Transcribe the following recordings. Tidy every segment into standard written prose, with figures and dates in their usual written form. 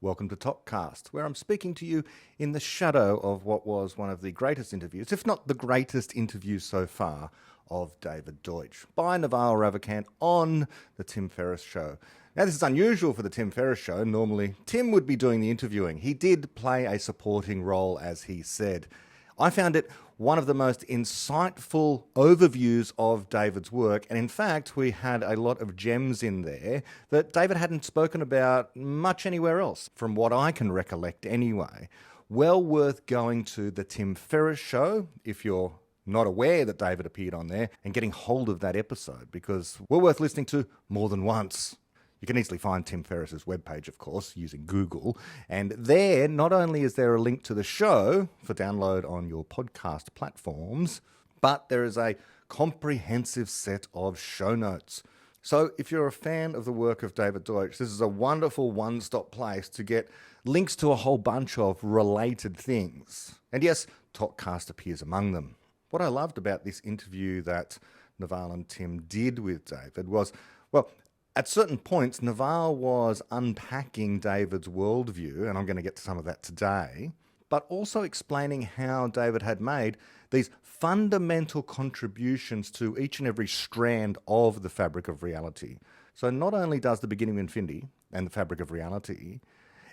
Welcome to Topcast, where I'm speaking to you in the shadow of what was one of the greatest interviews, if not the greatest interview so far, of David Deutsch by Naval Ravikant on the Tim Ferris show. Now, this is unusual for the Tim Ferris show. Normally, Tim would be doing the interviewing. He did play a supporting role, as he said. I found it one of the most insightful overviews of David's work, and in fact, we had a lot of gems in there that David hadn't spoken about much anywhere else, from what I can recollect anyway. Well worth going to the Tim Ferris show if you're not aware that David appeared on there and getting hold of that episode, because we're worth listening to more than once. You can easily find Tim Ferris's webpage, of course, using Google. And there, not only is there a link to the show for download on your podcast platforms, but there is a comprehensive set of show notes. So if you're a fan of the work of David Deutsch, this is a wonderful one-stop place to get links to a whole bunch of related things. And yes, Topcast appears among them. What I loved about this interview that Naval and Tim did with David was, well, at certain points, Naval was unpacking David's worldview, and I'm going to get to some of that today, but also explaining how David had made these fundamental contributions to each and every strand of the fabric of reality. So not only does the beginning of infinity and the fabric of reality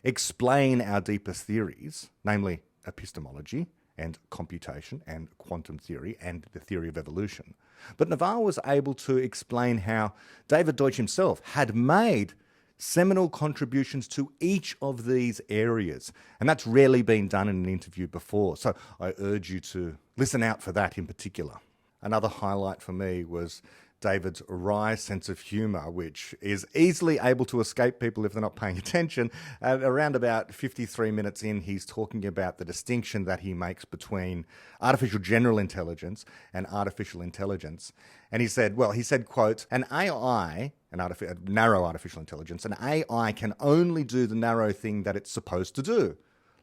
explain our deepest theories, namely epistemology and computation and quantum theory and the theory of evolution, but Naval was able to explain how David Deutsch himself had made seminal contributions to each of these areas. And that's rarely been done in an interview before. So I urge you to listen out for that in particular. Another highlight for me was David's wry sense of humour, which is easily able to escape people if they're not paying attention. And around about 53 minutes in, he's talking about the distinction that he makes between artificial general intelligence and artificial intelligence. And he said, quote, an AI, a narrow artificial intelligence, an AI can only do the narrow thing that it's supposed to do.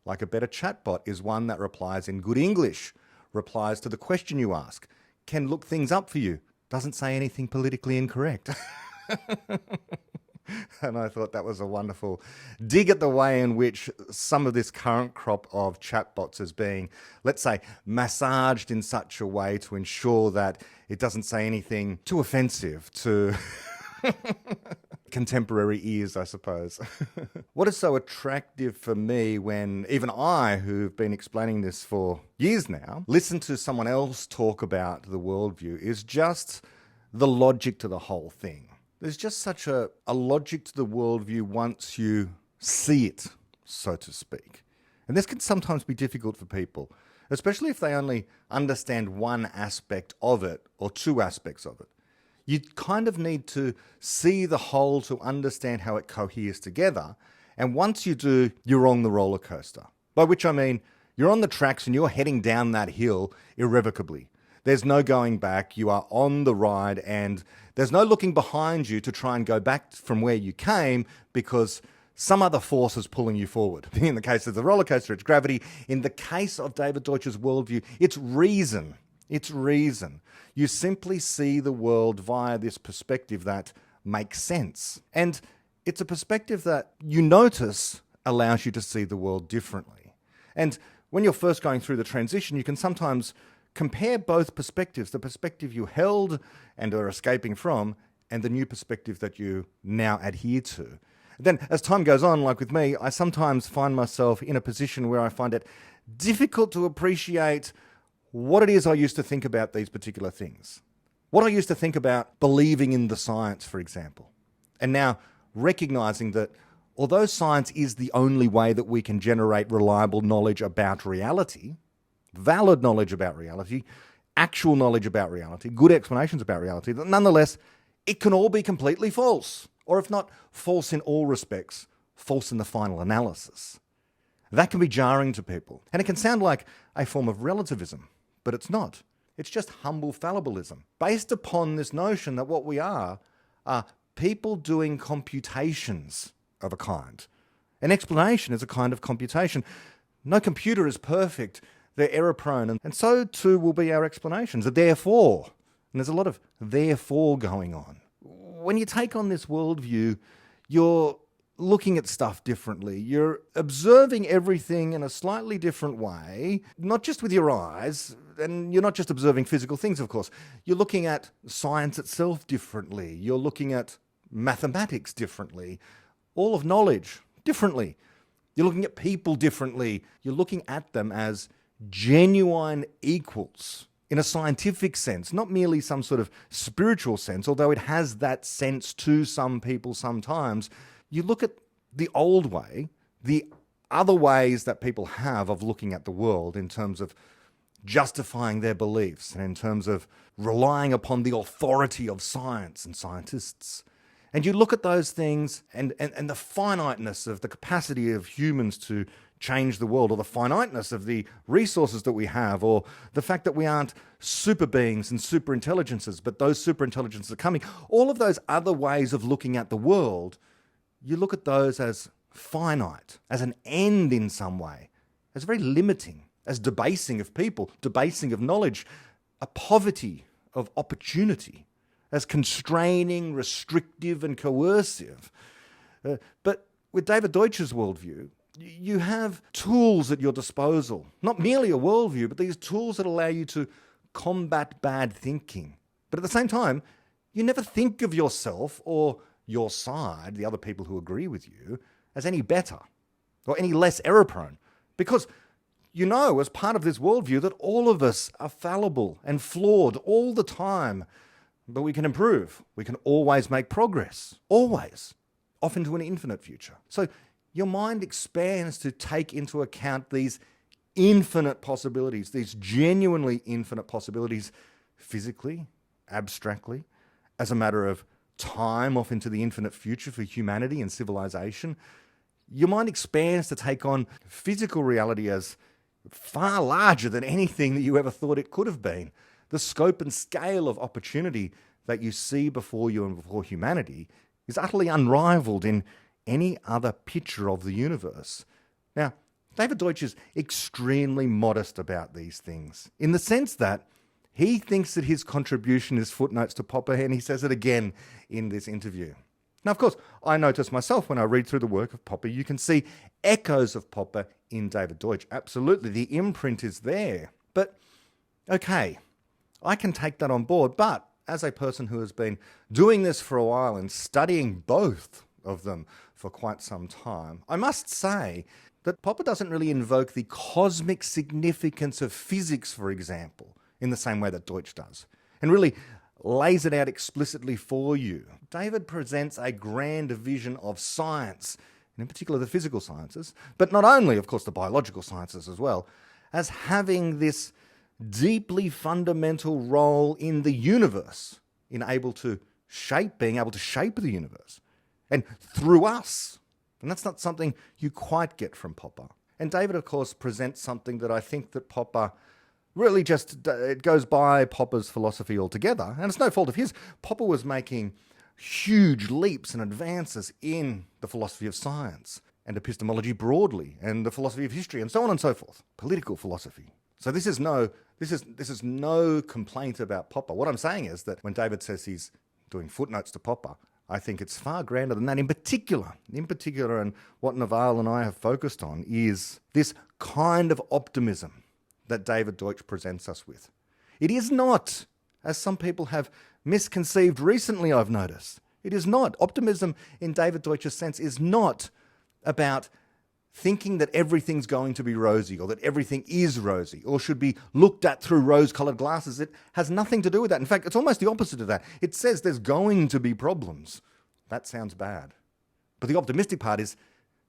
Like a better chatbot is one that replies in good English, replies to the question you ask, can look things up for you, doesn't say anything politically incorrect. And I thought that was a wonderful dig at the way in which some of this current crop of chatbots is being, let's say, massaged in such a way to ensure that it doesn't say anything too offensive to contemporary ears, I suppose. What is so attractive for me when even I, who've been explaining this for years now, listen to someone else talk about the worldview is just the logic to the whole thing. There's just such a logic to the worldview once you see it, so to speak. And this can sometimes be difficult for people, especially if they only understand one aspect of it or two aspects of it. You kind of need to see the whole to understand how it coheres together. And once you do, you're on the roller coaster. By which I mean, you're on the tracks and you're heading down that hill irrevocably. There's no going back. You are on the ride and there's no looking behind you to try and go back from where you came because some other force is pulling you forward. In the case of the roller coaster, it's gravity. In the case of David Deutsch's worldview, it's reason. It's reason. You simply see the world via this perspective that makes sense. And it's a perspective that you notice allows you to see the world differently. And when you're first going through the transition, you can sometimes compare both perspectives, the perspective you held and are escaping from, and the new perspective that you now adhere to. Then, as time goes on, like with me, I sometimes find myself in a position where I find it difficult to appreciate what it is I used to think about these particular things. What I used to think about believing in the science, for example. And now recognizing that although science is the only way that we can generate reliable knowledge about reality, valid knowledge about reality, actual knowledge about reality, good explanations about reality, that nonetheless, it can all be completely false. Or if not false in all respects, false in the final analysis. That can be jarring to people. And it can sound like a form of relativism. But it's not. It's just humble fallibilism, based upon this notion that what we are people doing computations of a kind. An explanation is a kind of computation. No computer is perfect. They're error-prone, and so too will be our explanations. Therefore, and there's a lot of therefore going on. When you take on this worldview, you're looking at stuff differently. You're observing everything in a slightly different way, not just with your eyes, and you're not just observing physical things, of course. You're looking at science itself differently. You're looking at mathematics differently, all of knowledge differently. You're looking at people differently. You're looking at them as genuine equals in a scientific sense, not merely some sort of spiritual sense, although it has that sense to some people sometimes. You look at the old way, the other ways that people have of looking at the world in terms of justifying their beliefs and in terms of relying upon the authority of science and scientists. And you look at those things and the finiteness of the capacity of humans to change the world, or the finiteness of the resources that we have, or the fact that we aren't super beings and super intelligences, but those super intelligences are coming. All of those other ways of looking at the world, you look at those as finite, as an end in some way, as very limiting, as debasing of people, debasing of knowledge, a poverty of opportunity, as constraining, restrictive and coercive. But with David Deutsch's worldview, you have tools at your disposal, not merely a worldview, but these tools that allow you to combat bad thinking. But at the same time, you never think of yourself or your side, the other people who agree with you, as any better or any less error-prone. Because you know, as part of this worldview, that all of us are fallible and flawed all the time. But we can improve. We can always make progress. Always. Off into an infinite future. So your mind expands to take into account these infinite possibilities, these genuinely infinite possibilities, physically, abstractly, as a matter of time off into the infinite future for humanity and civilization. Your mind expands to take on physical reality as far larger than anything that you ever thought it could have been. The scope and scale of opportunity that you see before you and before humanity is utterly unrivaled in any other picture of the universe. Now, David Deutsch is extremely modest about these things, in the sense that he thinks that his contribution is footnotes to Popper, and he says it again in this interview. Now, of course, I notice myself when I read through the work of Popper, you can see echoes of Popper in David Deutsch. Absolutely, the imprint is there. But, okay, I can take that on board, but as a person who has been doing this for a while and studying both of them for quite some time, I must say that Popper doesn't really invoke the cosmic significance of physics, for example, in the same way that Deutsch does, and really lays it out explicitly for you. David presents a grand vision of science, and in particular the physical sciences, but not only, of course, the biological sciences as well, as having this deeply fundamental role in the universe, in being able to shape the universe, and through us. And that's not something you quite get from Popper. And David, of course, presents something that I think that Popper really just, it goes by Popper's philosophy altogether. And it's no fault of his. Popper was making huge leaps and advances in the philosophy of science and epistemology broadly, and the philosophy of history, and so on and so forth. Political philosophy. So this is no complaint about Popper. What I'm saying is that when David says he's doing footnotes to Popper, I think it's far grander than that. In particular, and what Naval and I have focused on is this kind of optimism that David Deutsch presents us with. It is not, as some people have misconceived recently, I've noticed, it is not. Optimism in David Deutsch's sense is not about thinking that everything's going to be rosy, or that everything is rosy, or should be looked at through rose-coloured glasses. It has nothing to do with that. In fact, it's almost the opposite of that. It says there's going to be problems. That sounds bad. But the optimistic part is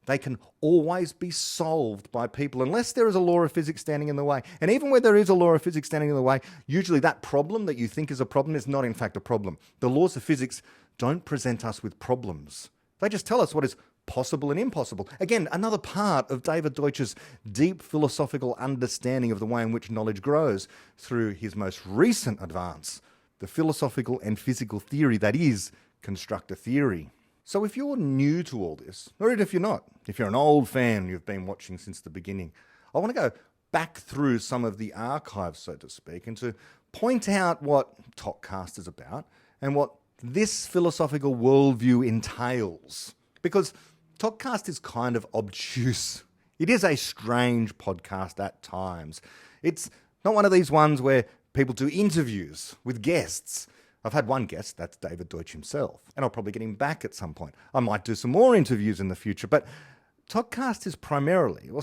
they can always be solved by people, unless there is a law of physics standing in the way. And even where there is a law of physics standing in the way, usually that problem that you think is a problem is not in fact a problem. The laws of physics don't present us with problems. They just tell us what is possible and impossible. Again, another part of David Deutsch's deep philosophical understanding of the way in which knowledge grows through his most recent advance, the philosophical and physical theory that is Constructor theory. So if you're new to all this, or even if you're not, if you're an old fan, you've been watching since the beginning, I want to go back through some of the archives, so to speak, and to point out what ToKCast is about and what this philosophical worldview entails. Because ToKCast is kind of obtuse. It is a strange podcast at times. It's not one of these ones where people do interviews with guests. I've had one guest, that's David Deutsch himself, and I'll probably get him back at some point. I might do some more interviews in the future, but ToKCast is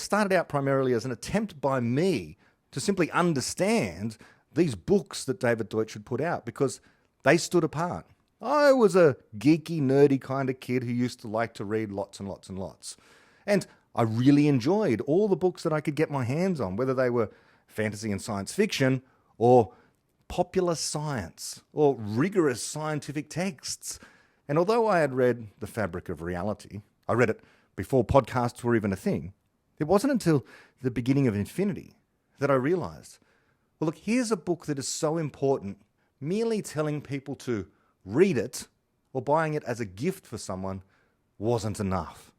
started out primarily as an attempt by me to simply understand these books that David Deutsch had put out because they stood apart. I was a geeky, nerdy kind of kid who used to like to read lots and lots and lots. And I really enjoyed all the books that I could get my hands on, whether they were fantasy and science fiction or popular science or rigorous scientific texts. And although I had read The Fabric of Reality, I read it before podcasts were even a thing, it wasn't until the beginning of Infinity that I realized, well, look, here's a book that is so important, merely telling people to read it or buying it as a gift for someone wasn't enough.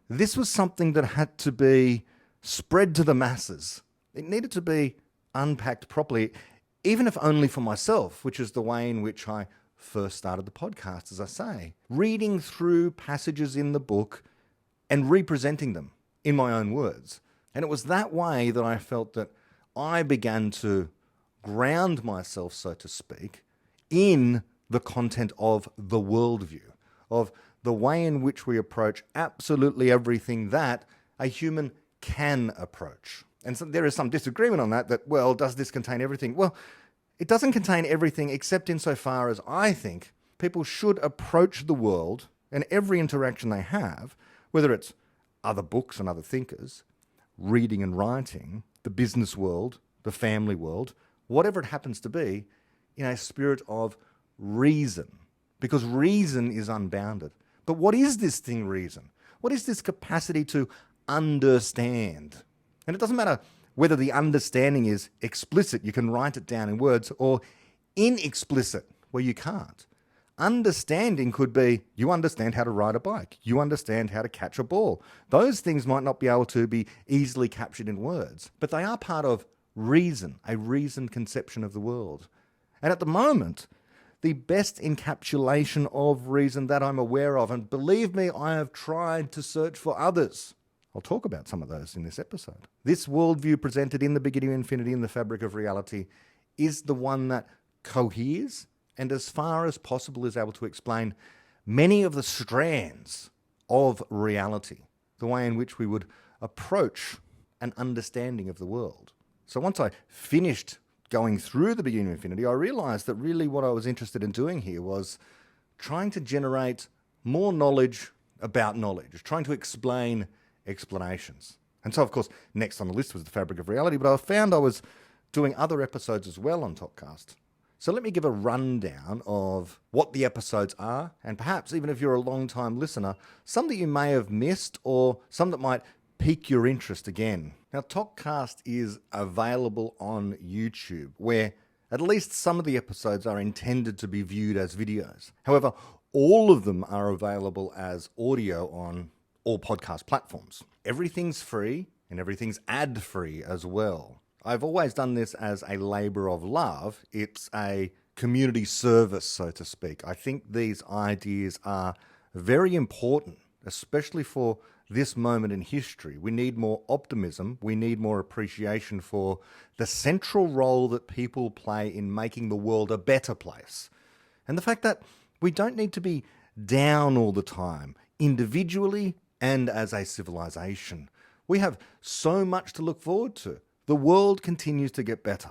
This was something that had to be spread to the masses. It needed to be unpacked properly, even if only for myself, which is the way in which I first started the podcast, as I say. Reading through passages in the book and representing them in my own words. And it was that way that I felt that I began to ground myself, so to speak, in the content of the worldview, of the way in which we approach absolutely everything that a human can approach. And so there is some disagreement on that, well, does this contain everything? Well, it doesn't contain everything except insofar as I think people should approach the world and every interaction they have, whether it's other books and other thinkers, reading and writing, the business world, the family world, whatever it happens to be, in a spirit of reason, because reason is unbounded. But what is this thing, reason? What is this capacity to understand? And it doesn't matter whether the understanding is explicit, you can write it down in words, or inexplicit, where you can't. Understanding could be, you understand how to ride a bike, you understand how to catch a ball. Those things might not be able to be easily captured in words, but they are part of reason, a reasoned conception of the world. And at the moment, the best encapsulation of reason that I'm aware of, and believe me, I have tried to search for others. I'll talk about some of those in this episode. This worldview presented in The Beginning of Infinity and The Fabric of Reality is the one that coheres and as far as possible is able to explain many of the strands of reality, the way in which we would approach an understanding of the world. So once I finished going through The Beginning of Infinity, I realized that really what I was interested in doing here was trying to generate more knowledge about knowledge, trying to explain explanations. And so, of course, next on the list was The Fabric of Reality, but I found I was doing other episodes as well on Topcast. So let me give a rundown of what the episodes are, and perhaps even if you're a long-time listener, some that you may have missed or some that might pique your interest again. Now, Topcast is available on YouTube, where at least some of the episodes are intended to be viewed as videos. However, all of them are available as audio on all podcast platforms. Everything's free and everything's ad-free as well. I've always done this as a labour of love. It's a community service, so to speak. I think these ideas are very important, especially for this moment in history. We need more optimism. We need more appreciation for the central role that people play in making the world a better place. And the fact that we don't need to be down all the time, individually and as a civilization. We have so much to look forward to. The world continues to get better.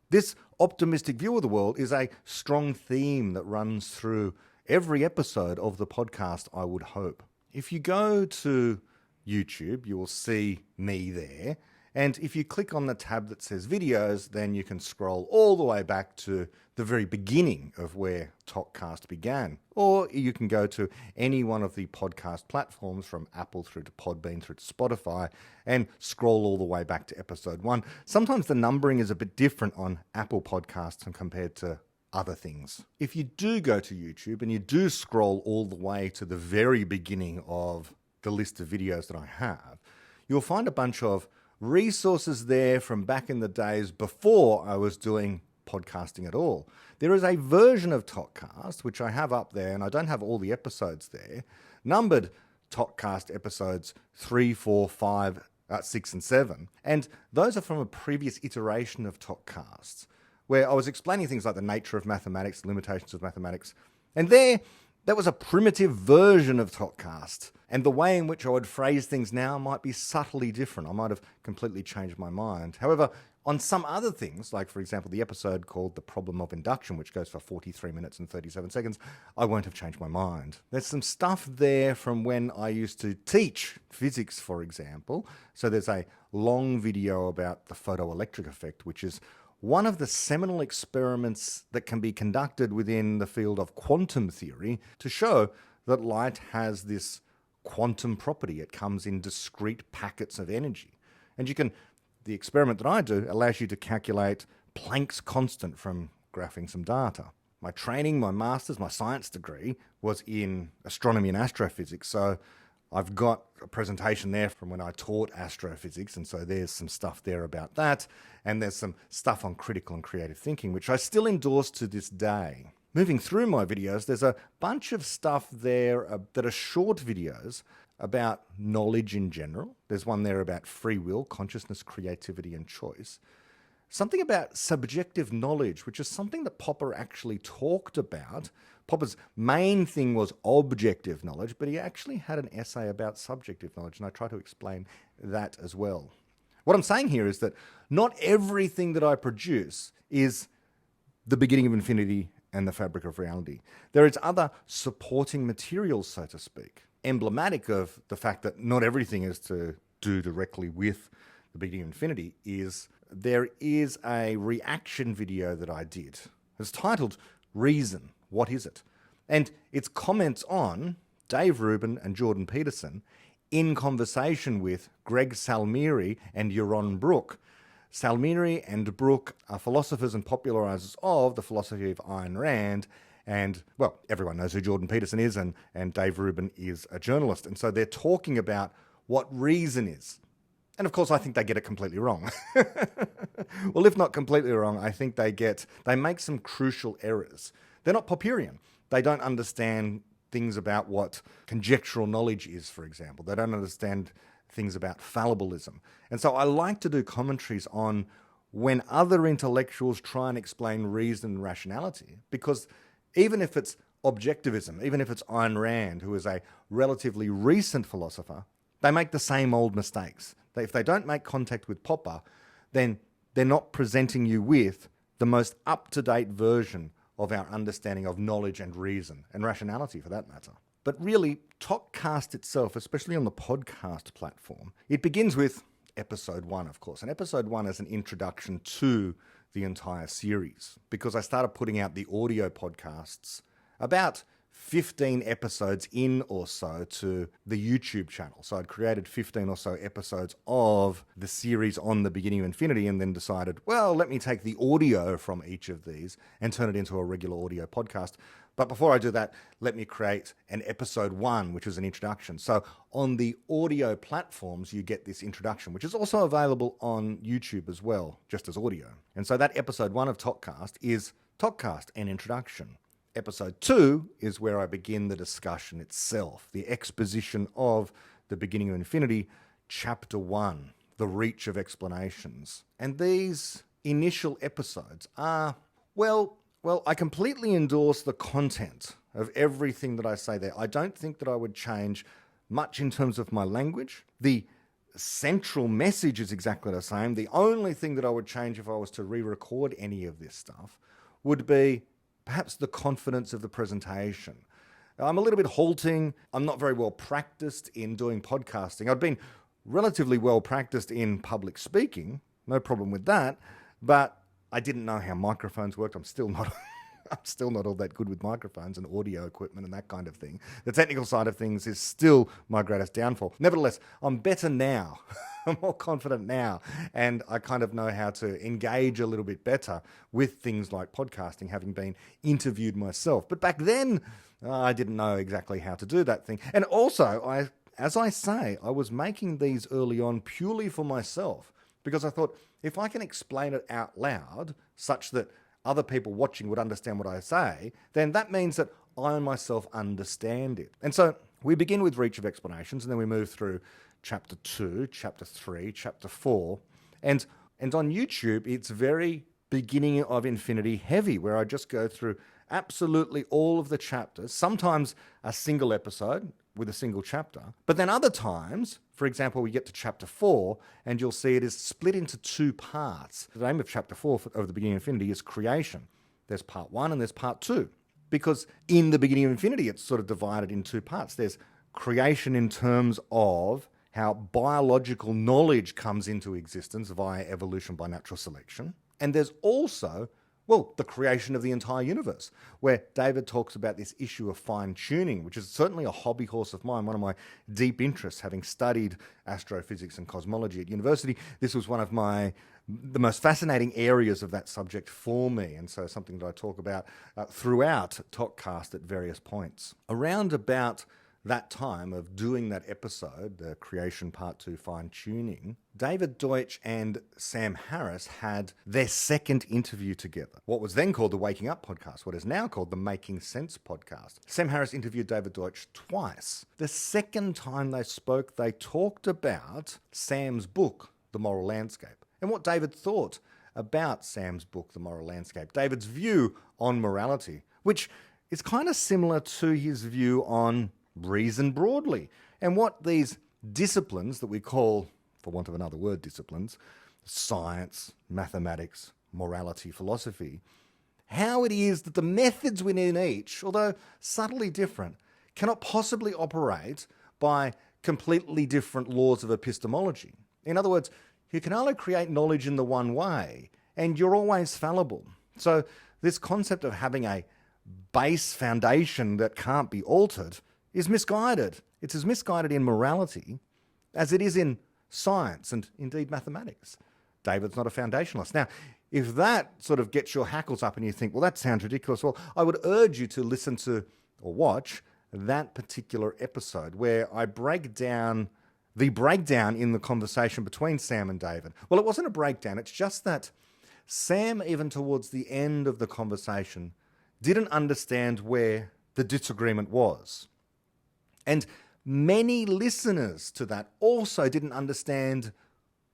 This optimistic view of the world is a strong theme that runs through every episode of the podcast, I would hope. If you go to YouTube, you will see me there. And if you click on the tab that says videos, then you can scroll all the way back to the very beginning of where ToKCast began. Or you can go to any one of the podcast platforms from Apple through to Podbean through to Spotify and scroll all the way back to episode 1. Sometimes the numbering is a bit different on Apple podcasts and compared to other things. If you do go to YouTube and you do scroll all the way to the very beginning of the list of videos that I have, you'll find a bunch of resources there from back in the days before I was doing podcasting at all. There is a version of ToKCast, which I have up there, and I don't have all the episodes there, numbered ToKCast episodes 3, 4, 5, 6 and 7. And those are from a previous iteration of ToKCast, where I was explaining things like the nature of mathematics, the limitations of mathematics. And that was a primitive version of ToKCast. And the way in which I would phrase things now might be subtly different. I might have completely changed my mind. However, on some other things, like for example, the episode called The Problem of Induction, which goes for 43 minutes and 37 seconds, I won't have changed my mind. There's some stuff there from when I used to teach physics, for example. So there's a long video about the photoelectric effect, which is one of the seminal experiments that can be conducted within the field of quantum theory to show that light has this quantum property. It comes in discrete packets of energy. And the experiment that I do allows you to calculate Planck's constant from graphing some data. My training, my master's, my science degree was in astronomy and astrophysics. So I've got a presentation there from when I taught astrophysics, and so there's some stuff there about that, and there's some stuff on critical and creative thinking, which I still endorse to this day. Moving through my videos, there's a bunch of stuff there that are short videos about knowledge in general. There's one there about free will, consciousness, creativity, and choice. Something about subjective knowledge, which is something that Popper actually talked about. Popper's main thing was objective knowledge, but he actually had an essay about subjective knowledge, and I try to explain that as well. What I'm saying here is that not everything that I produce is the beginning of infinity and the fabric of reality. There is other supporting materials, so to speak. Emblematic of the fact that not everything is to do directly with the beginning of infinity is there is a reaction video that I did. It's titled Reason, What Is It? And it's comments on Dave Rubin and Jordan Peterson in conversation with Greg Salmieri and Yaron Brook. Salmieri and Brook are philosophers and popularizers of the philosophy of Ayn Rand. And, well, everyone knows who Jordan Peterson is, and Dave Rubin is a journalist. And so they're talking about what reason is. And, of course, I think they get it completely wrong. Well, if not completely wrong, I think they make some crucial errors. They're not Popperian. They don't understand things about what conjectural knowledge is, for example. They don't understand things about fallibilism. And so I like to do commentaries on when other intellectuals try and explain reason and rationality, because even if it's objectivism, even if it's Ayn Rand, who is a relatively recent philosopher, they make the same old mistakes. If they don't make contact with Popper, then they're not presenting you with the most up-to-date version of our understanding of knowledge and reason, and rationality for that matter. But really, ToKCast itself, especially on the podcast platform, it begins with episode 1, of course. And episode 1 is an introduction to the entire series, because I started putting out the audio podcasts about 15 episodes in or so to the YouTube channel. So I'd created 15 or so episodes of the series on the beginning of infinity, and then decided, well, let me take the audio from each of these and turn it into a regular audio podcast. But before I do that, let me create an episode 1, which is an introduction. So on the audio platforms, you get this introduction, which is also available on YouTube as well, just as audio. And so that episode 1 of ToKCast is ToKCast, an introduction. Episode 2 is where I begin the discussion itself, the exposition of the beginning of infinity, chapter 1, the reach of explanations. And these initial episodes are, well, I completely endorse the content of everything that I say there. I don't think that I would change much in terms of my language. The central message is exactly the same. The only thing that I would change if I was to re-record any of this stuff would be perhaps the confidence of the presentation. I'm a little bit halting. I'm not very well practiced in doing podcasting. I've been relatively well practiced in public speaking, no problem with that, but I didn't know how microphones worked. I'm still not all that good with microphones and audio equipment and that kind of thing. The technical side of things is still my greatest downfall. Nevertheless, I'm better now. I'm more confident now, and I kind of know how to engage a little bit better with things like podcasting, having been interviewed myself. But back then, I didn't know exactly how to do that thing. And also, as I say, I was making these early on purely for myself, because I thought, if I can explain it out loud such that other people watching would understand what I say, then that means that I myself understand it. And so We begin with Reach of Explanations, and then we move through Chapter 2, Chapter 3, Chapter 4. And on YouTube, it's very beginning of infinity heavy, where I just go through absolutely all of the chapters, sometimes a single episode with a single chapter. But then other times, for example, we get to Chapter 4, and you'll see it is split into two parts. The name of Chapter 4 of the beginning of infinity is creation. There's part 1 and there's part 2. Because in the beginning of infinity, it's sort of divided in two parts. There's creation in terms of how biological knowledge comes into existence via evolution by natural selection. And there's also, well, the creation of the entire universe, where David talks about this issue of fine-tuning, which is certainly a hobby horse of mine, one of my deep interests, having studied astrophysics and cosmology at university. This was one of the most fascinating areas of that subject for me, and so something that I talk about throughout ToKCast at various points. Around about that time of doing that episode, the Creation Part 2 Fine-Tuning, David Deutsch and Sam Harris had their second interview together. What was then called the Waking Up podcast, what is now called the Making Sense podcast. Sam Harris interviewed David Deutsch twice. The second time they spoke, they talked about Sam's book, The Moral Landscape, and what David thought about Sam's book, The Moral Landscape. David's view on morality, which is kind of similar to his view on reason broadly, and what these disciplines that we call, for want of another word, disciplines, science, mathematics, morality, philosophy, how it is that the methods within each, although subtly different, cannot possibly operate by completely different laws of epistemology. In other words, you can only create knowledge in the one way, and you're always fallible. So this concept of having a base foundation that can't be altered is misguided. It's as misguided in morality as it is in science and indeed mathematics. David's not a foundationalist. Now, if that sort of gets your hackles up and you think, well, that sounds ridiculous, well, I would urge you to listen to or watch that particular episode where I break down the breakdown in the conversation between Sam and David. Well, it wasn't a breakdown. It's just that Sam, even towards the end of the conversation, didn't understand where the disagreement was. And many listeners to that also didn't understand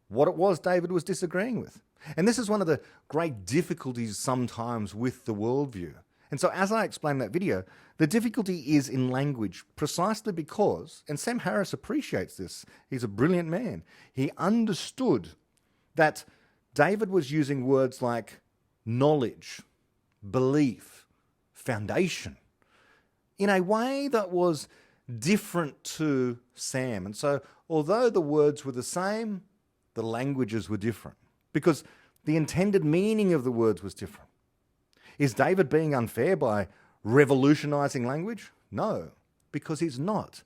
what it was David was disagreeing with. And this is one of the great difficulties sometimes with the worldview. And so as I explained in that video, the difficulty is in language, precisely because, and Sam Harris appreciates this, he's a brilliant man, he understood that David was using words like knowledge, belief, foundation, in a way that was different to Sam. And so although the words were the same, the languages were different because the intended meaning of the words was different. Is David being unfair by revolutionizing language? No, because he's not.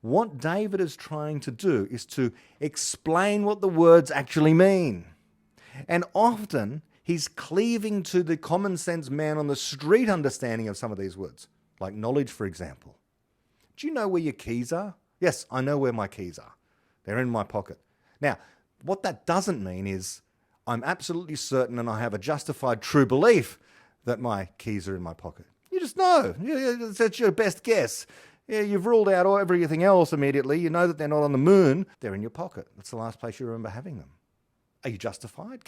What David is trying to do is to explain what the words actually mean. And often he's cleaving to the common sense man on the street understanding of some of these words, like knowledge, for example. Do you know where your keys are? Yes, I know where my keys are. They're in my pocket. Now, what that doesn't mean is I'm absolutely certain and I have a justified true belief that my keys are in my pocket. You just know. That's your best guess. Yeah, you've ruled out everything else immediately. You know that they're not on the moon. They're in your pocket. That's the last place you remember having them. Are you justified?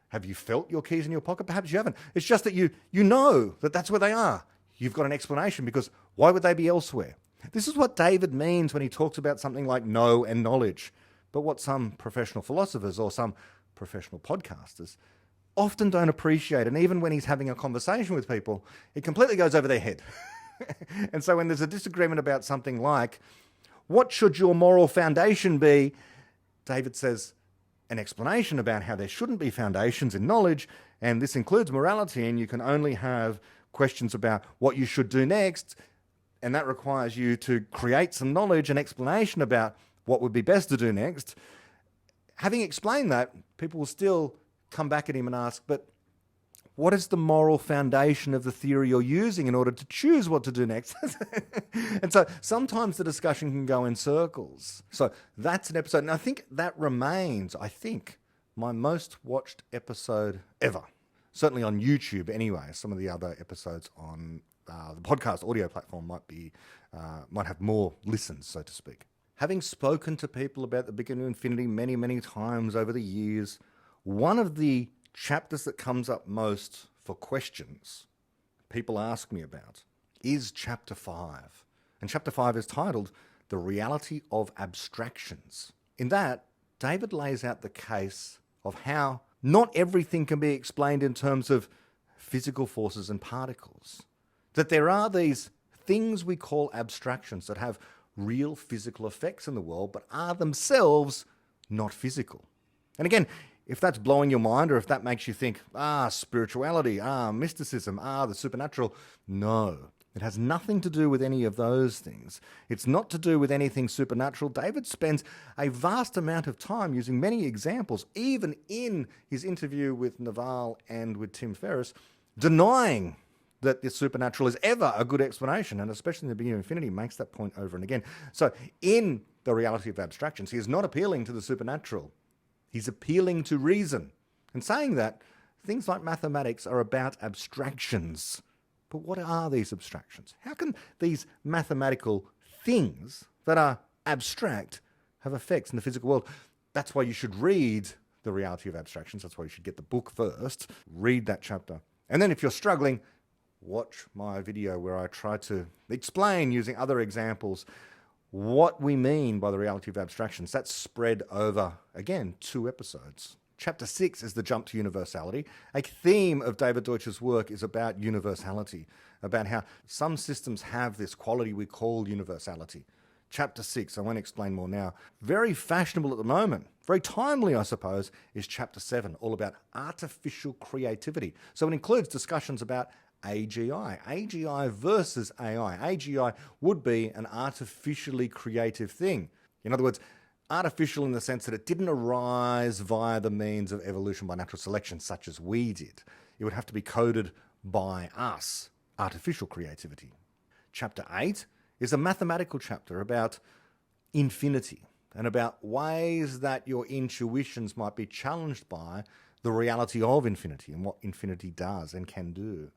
Have you felt your keys in your pocket? Perhaps you haven't. It's just that you know that that's where they are. You've got an explanation because why would they be elsewhere? This is what David means when he talks about something like know and knowledge. But what some professional philosophers or some professional podcasters often don't appreciate, and even when he's having a conversation with people, it completely goes over their head. And so when there's a disagreement about something like, what should your moral foundation be? David says an explanation about how there shouldn't be foundations in knowledge, and this includes morality, and you can only have questions about what you should do next, and that requires you to create some knowledge and explanation about what would be best to do next. Having explained that, people will still come back at him and ask, but what is the moral foundation of the theory you're using in order to choose what to do next? And so sometimes the discussion can go in circles. So that's an episode. And I think that remains, my most watched episode ever. Certainly on YouTube anyway. Some of the other episodes on the podcast audio platform might have more listens, so to speak. Having spoken to people about the beginning of infinity many, many times over the years, one of the chapters that comes up most for questions people ask me about is Chapter 5. And Chapter 5 is titled The Reality of Abstractions. In that, David lays out the case of how not everything can be explained in terms of physical forces and particles. That there are these things we call abstractions that have real physical effects in the world, but are themselves not physical. And again, if that's blowing your mind, or if that makes you think, spirituality, mysticism, the supernatural, no. It has nothing to do with any of those things. It's not to do with anything supernatural. David spends a vast amount of time using many examples, even in his interview with Naval and with Tim Ferris, denying that the supernatural is ever a good explanation, and especially in the beginning of infinity makes that point over and again. So in The Reality of Abstractions, he is not appealing to the supernatural. He's appealing to reason and saying that things like mathematics are about abstractions. But what are these abstractions? How can these mathematical things that are abstract have effects in the physical world? That's why you should read The Reality of Abstractions. That's why you should get the book first. Read that chapter. And then if you're struggling, watch my video where I try to explain using other examples what we mean by the reality of abstractions. That's spread over, again, 2 episodes. Chapter 6 is the jump to universality. A theme of David Deutsch's work is about universality, about how some systems have this quality we call universality. Chapter 6, I won't explain more now. Very fashionable at the moment, very timely, I suppose, is Chapter 7, all about artificial creativity. So it includes discussions about AGI versus AI. AGI would be an artificially creative thing. In other words, artificial in the sense that it didn't arise via the means of evolution by natural selection, such as we did. It would have to be coded by us, artificial creativity. Chapter 8 is a mathematical chapter about infinity and about ways that your intuitions might be challenged by the reality of infinity and what infinity does and can do.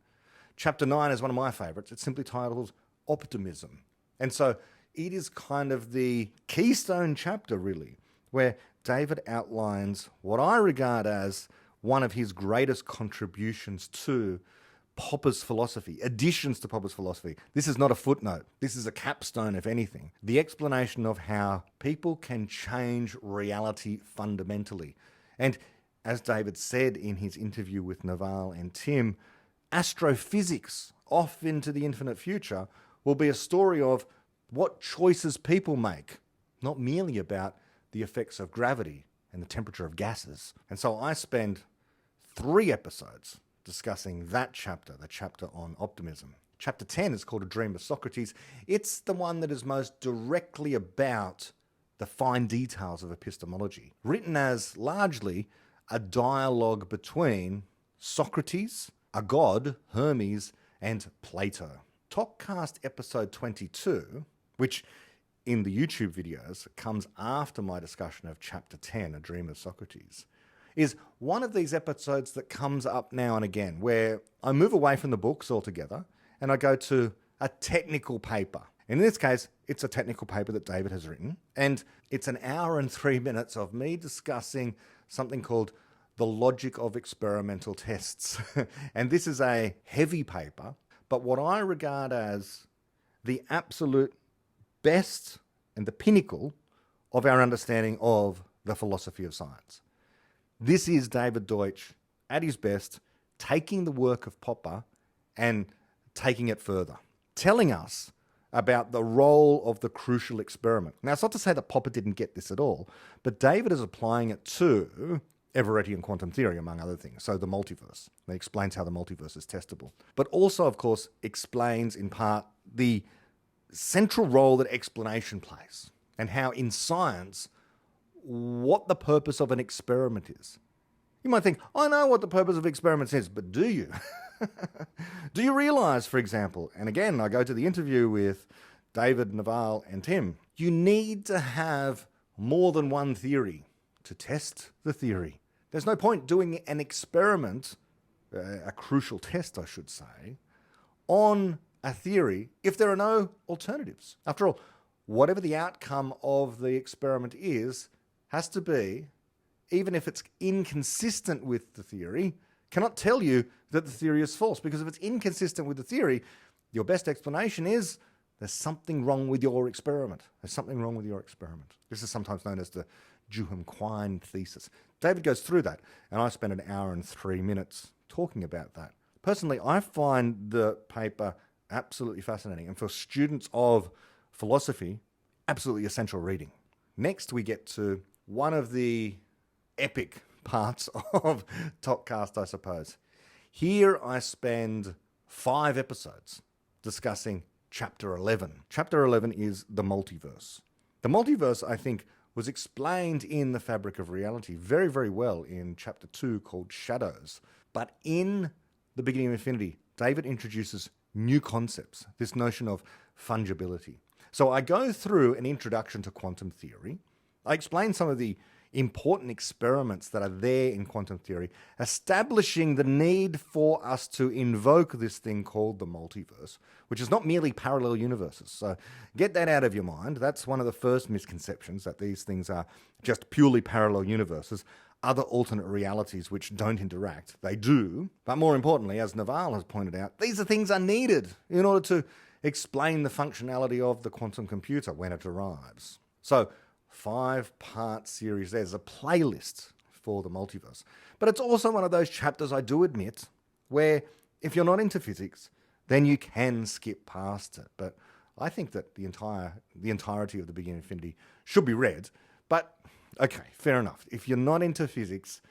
Chapter 9 is one of my favourites. It's simply titled Optimism. And so it is kind of the keystone chapter, really, where David outlines what I regard as one of his greatest contributions to Popper's philosophy, additions to Popper's philosophy. This is not a footnote. This is a capstone, if anything. The explanation of how people can change reality fundamentally. And as David said in his interview with Naval and Tim, astrophysics off into the infinite future will be a story of what choices people make, not merely about the effects of gravity and the temperature of gases. And so I spend 3 episodes discussing that chapter, the chapter on optimism. Chapter 10 is called A Dream of Socrates. It's the one that is most directly about the fine details of epistemology, written as largely a dialogue between Socrates, a god, Hermes, and Plato. Topcast episode 22, which in the YouTube videos comes after my discussion of chapter 10, A Dream of Socrates, is one of these episodes that comes up now and again where I move away from the books altogether and I go to a technical paper. In this case, it's a technical paper that David has written, and it's an hour and 3 minutes of me discussing something called the logic of experimental tests. And this is a heavy paper, but what I regard as the absolute best and the pinnacle of our understanding of the philosophy of science. This is David Deutsch at his best, taking the work of Popper and taking it further, telling us about the role of the crucial experiment. Now, it's not to say that Popper didn't get this at all, but David is applying it to Everettian quantum theory, among other things. So the multiverse. He explains how the multiverse is testable. But also, of course, explains in part the central role that explanation plays and how in science, what the purpose of an experiment is. You might think, I know what the purpose of experiments is, but do you? Do you realize, for example, and again, I go to the interview with David, Naval, and Tim, you need to have more than one theory to test the theory. There's no point doing an experiment, a crucial test, I should say, on a theory if there are no alternatives? After all, whatever the outcome of the experiment is, has to be, even if it's inconsistent with the theory, cannot tell you that the theory is false. Because if it's inconsistent with the theory, your best explanation is there's something wrong with your experiment. There's something wrong with your experiment. This is sometimes known as the Duhem-Quine thesis. David goes through that, and I spent an hour and 3 minutes talking about that. Personally, I find the paper absolutely fascinating, and for students of philosophy, absolutely essential reading. Next, we get to one of the epic parts of Topcast, I suppose. Here I spend 5 episodes discussing Chapter 11. Chapter 11 is the multiverse. The multiverse, I think, was explained in The Fabric of Reality very, very well in Chapter 2 called Shadows. But in The Beginning of Infinity, David introduces new concepts, this notion of fungibility. So I go through an introduction to quantum theory. I explain some of the important experiments that are there in quantum theory, establishing the need for us to invoke this thing called the multiverse, which is not merely parallel universes. So get that out of your mind. That's one of the first misconceptions, that these things are just purely parallel universes, other alternate realities which don't interact. They do. But more importantly, as Naval has pointed out, these are things are needed in order to explain the functionality of the quantum computer when it arrives. So 5-part series. There's a playlist for the multiverse. But it's also one of those chapters, I do admit, where if you're not into physics, then you can skip past it. But I think that the entirety of The Beginning of Infinity should be read. But, okay, fair enough. If you're not into physics,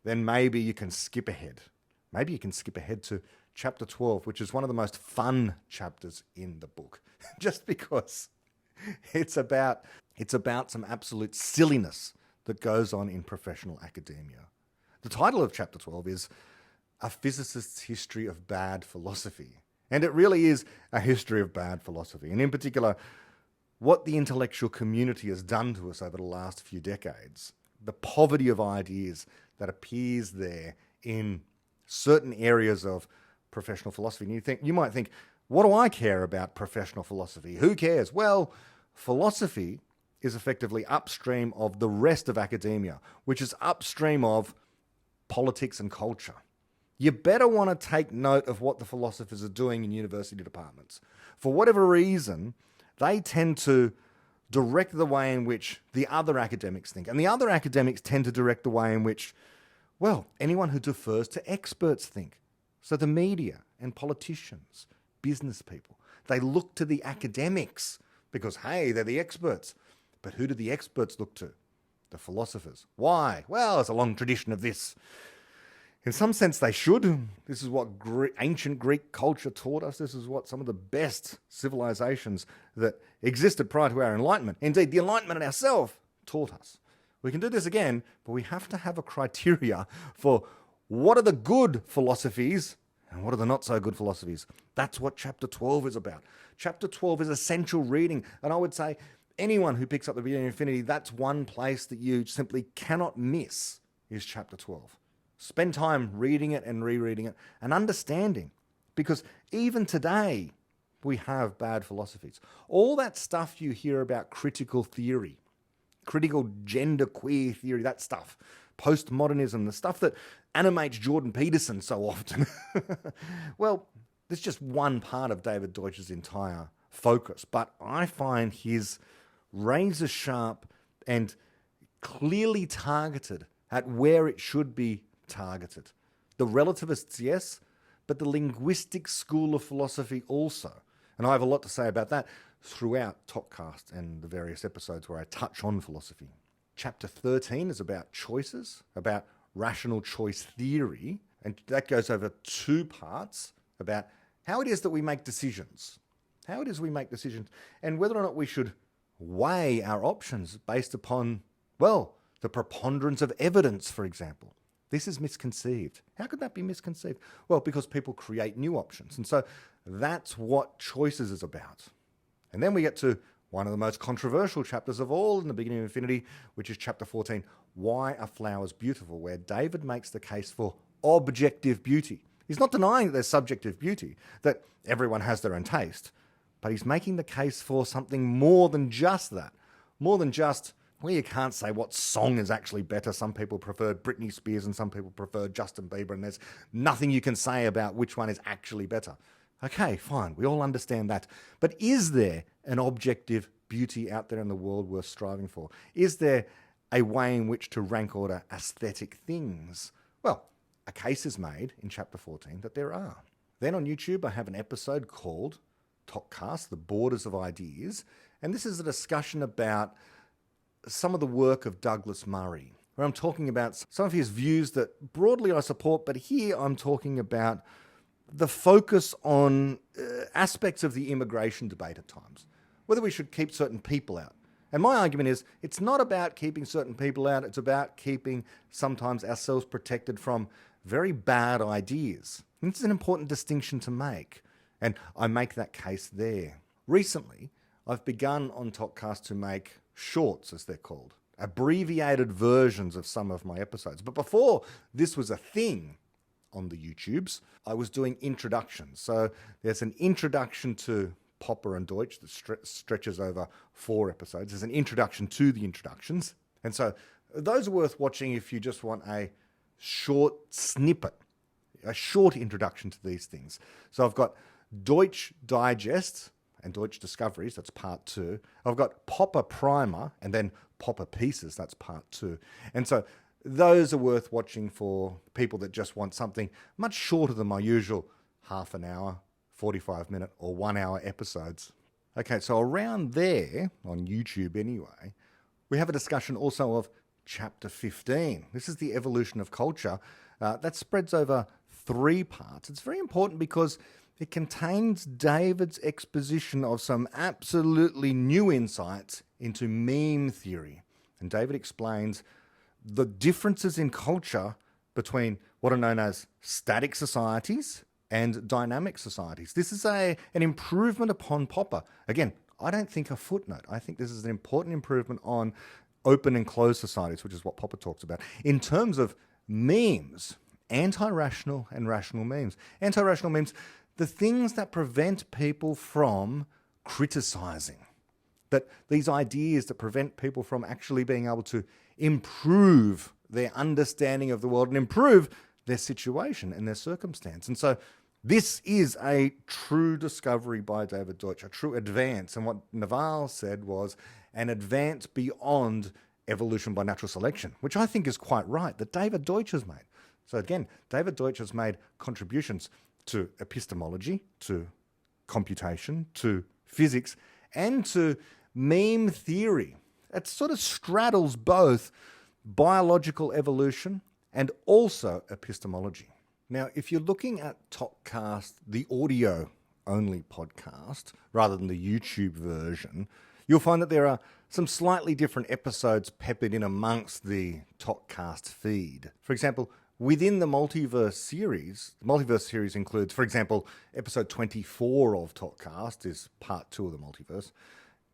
then maybe you can skip ahead. Maybe you can skip ahead to Chapter 12, which is one of the most fun chapters in the book. Just because it's about some absolute silliness that goes on in professional academia. The title of Chapter 12 is A Physicist's History of Bad Philosophy. And it really is a history of bad philosophy. And in particular, what the intellectual community has done to us over the last few decades. The poverty of ideas that appears there in certain areas of professional philosophy. And you might think, what do I care about professional philosophy? Who cares? Well, philosophy is effectively upstream of the rest of academia, which is upstream of politics and culture. You better want to take note of what the philosophers are doing in university departments. For whatever reason, they tend to direct the way in which the other academics think. And the other academics tend to direct the way in which, well, anyone who defers to experts think. So the media and politicians, business people, they look to the academics because, hey, they're the experts. But who do the experts look to? The philosophers. Why? Well, there's a long tradition of this. In some sense, they should. This is what ancient Greek culture taught us. This is what some of the best civilizations that existed prior to our Enlightenment, indeed the Enlightenment ourselves, taught us. We can do this again, but we have to have a criteria for what are the good philosophies and what are the not so good philosophies. That's what Chapter 12 is about. Chapter 12 is essential reading, and I would say anyone who picks up The Beginning of Infinity, that's one place that you simply cannot miss is Chapter 12. Spend time reading it and rereading it and understanding, because even today we have bad philosophies. All that stuff you hear about critical theory, critical genderqueer theory, that stuff, postmodernism, the stuff that animates Jordan Peterson so often. Well, there's just one part of David Deutsch's entire focus, but I find his razor sharp and clearly targeted at where it should be targeted. The relativists, yes, but the linguistic school of philosophy also. And I have a lot to say about that throughout Topcast and the various episodes where I touch on philosophy. Chapter 13 is about choices, about rational choice theory, and that goes over 2 parts about how it is that we make decisions. How it is we make decisions, and whether or not we should weigh our options based upon, well, the preponderance of evidence, for example. This is misconceived. How could that be misconceived? Well, because people create new options. And so that's what choices is about. And then we get to one of the most controversial chapters of all in The Beginning of Infinity, which is Chapter 14, Why Are Flowers Beautiful?, where David makes the case for objective beauty. He's not denying that there's subjective beauty, that everyone has their own taste, but he's making the case for something more than just that. More than just, well, you can't say what song is actually better. Some people prefer Britney Spears and some people prefer Justin Bieber, and there's nothing you can say about which one is actually better. Okay, fine, we all understand that. But is there an objective beauty out there in the world worth striving for? Is there a way in which to rank order aesthetic things? Well, a case is made in chapter 14 that there are. Then on YouTube, I have an episode called ToKCast, The Borders of Ideas, and this is a discussion about some of the work of Douglas Murray, where I'm talking about some of his views that broadly I support, but here I'm talking about the focus on aspects of the immigration debate at times, whether we should keep certain people out. And my argument is, it's not about keeping certain people out, it's about keeping sometimes ourselves protected from very bad ideas. And this is an important distinction to make, and I make that case there. Recently, I've begun on ToKCast to make shorts, as they're called, abbreviated versions of some of my episodes. But before this was a thing on the YouTubes, I was doing introductions. So there's an introduction to Popper and Deutsch that stretches over 4 episodes. There's an introduction to the introductions. And so those are worth watching if you just want a short snippet, a short introduction to these things. So I've got Deutsch Digest and Deutsch Discoveries, that's part 2. I've got Popper Primer and then Popper Pieces, that's part 2. And so those are worth watching for people that just want something much shorter than my usual half an hour, 45-minute or 1-hour episodes. Okay, so around there, on YouTube anyway, we have a discussion also of Chapter 15. This is the evolution of culture. That spreads over 3 parts. It's very important because it contains David's exposition of some absolutely new insights into meme theory. And David explains the differences in culture between what are known as static societies and dynamic societies. This is an improvement upon Popper. Again, I don't think a footnote. I think this is an important improvement on open and closed societies, which is what Popper talks about. In terms of memes, anti-rational and rational memes. Anti-rational memes, the things that prevent people from criticizing. That these ideas that prevent people from actually being able to improve their understanding of the world and improve their situation and their circumstance. And so this is a true discovery by David Deutsch, a true advance. And what Naval said was an advance beyond evolution by natural selection, which I think is quite right, that David Deutsch has made. So again, David Deutsch has made contributions to epistemology, to computation, to physics, and to meme theory. It sort of straddles both biological evolution and also epistemology. Now, if you're looking at ToKCast, the audio-only podcast, rather than the YouTube version, you'll find that there are some slightly different episodes peppered in amongst the ToKCast feed. For example, within the multiverse series includes, for example, episode 24 of ToKCast is part 2 of the multiverse.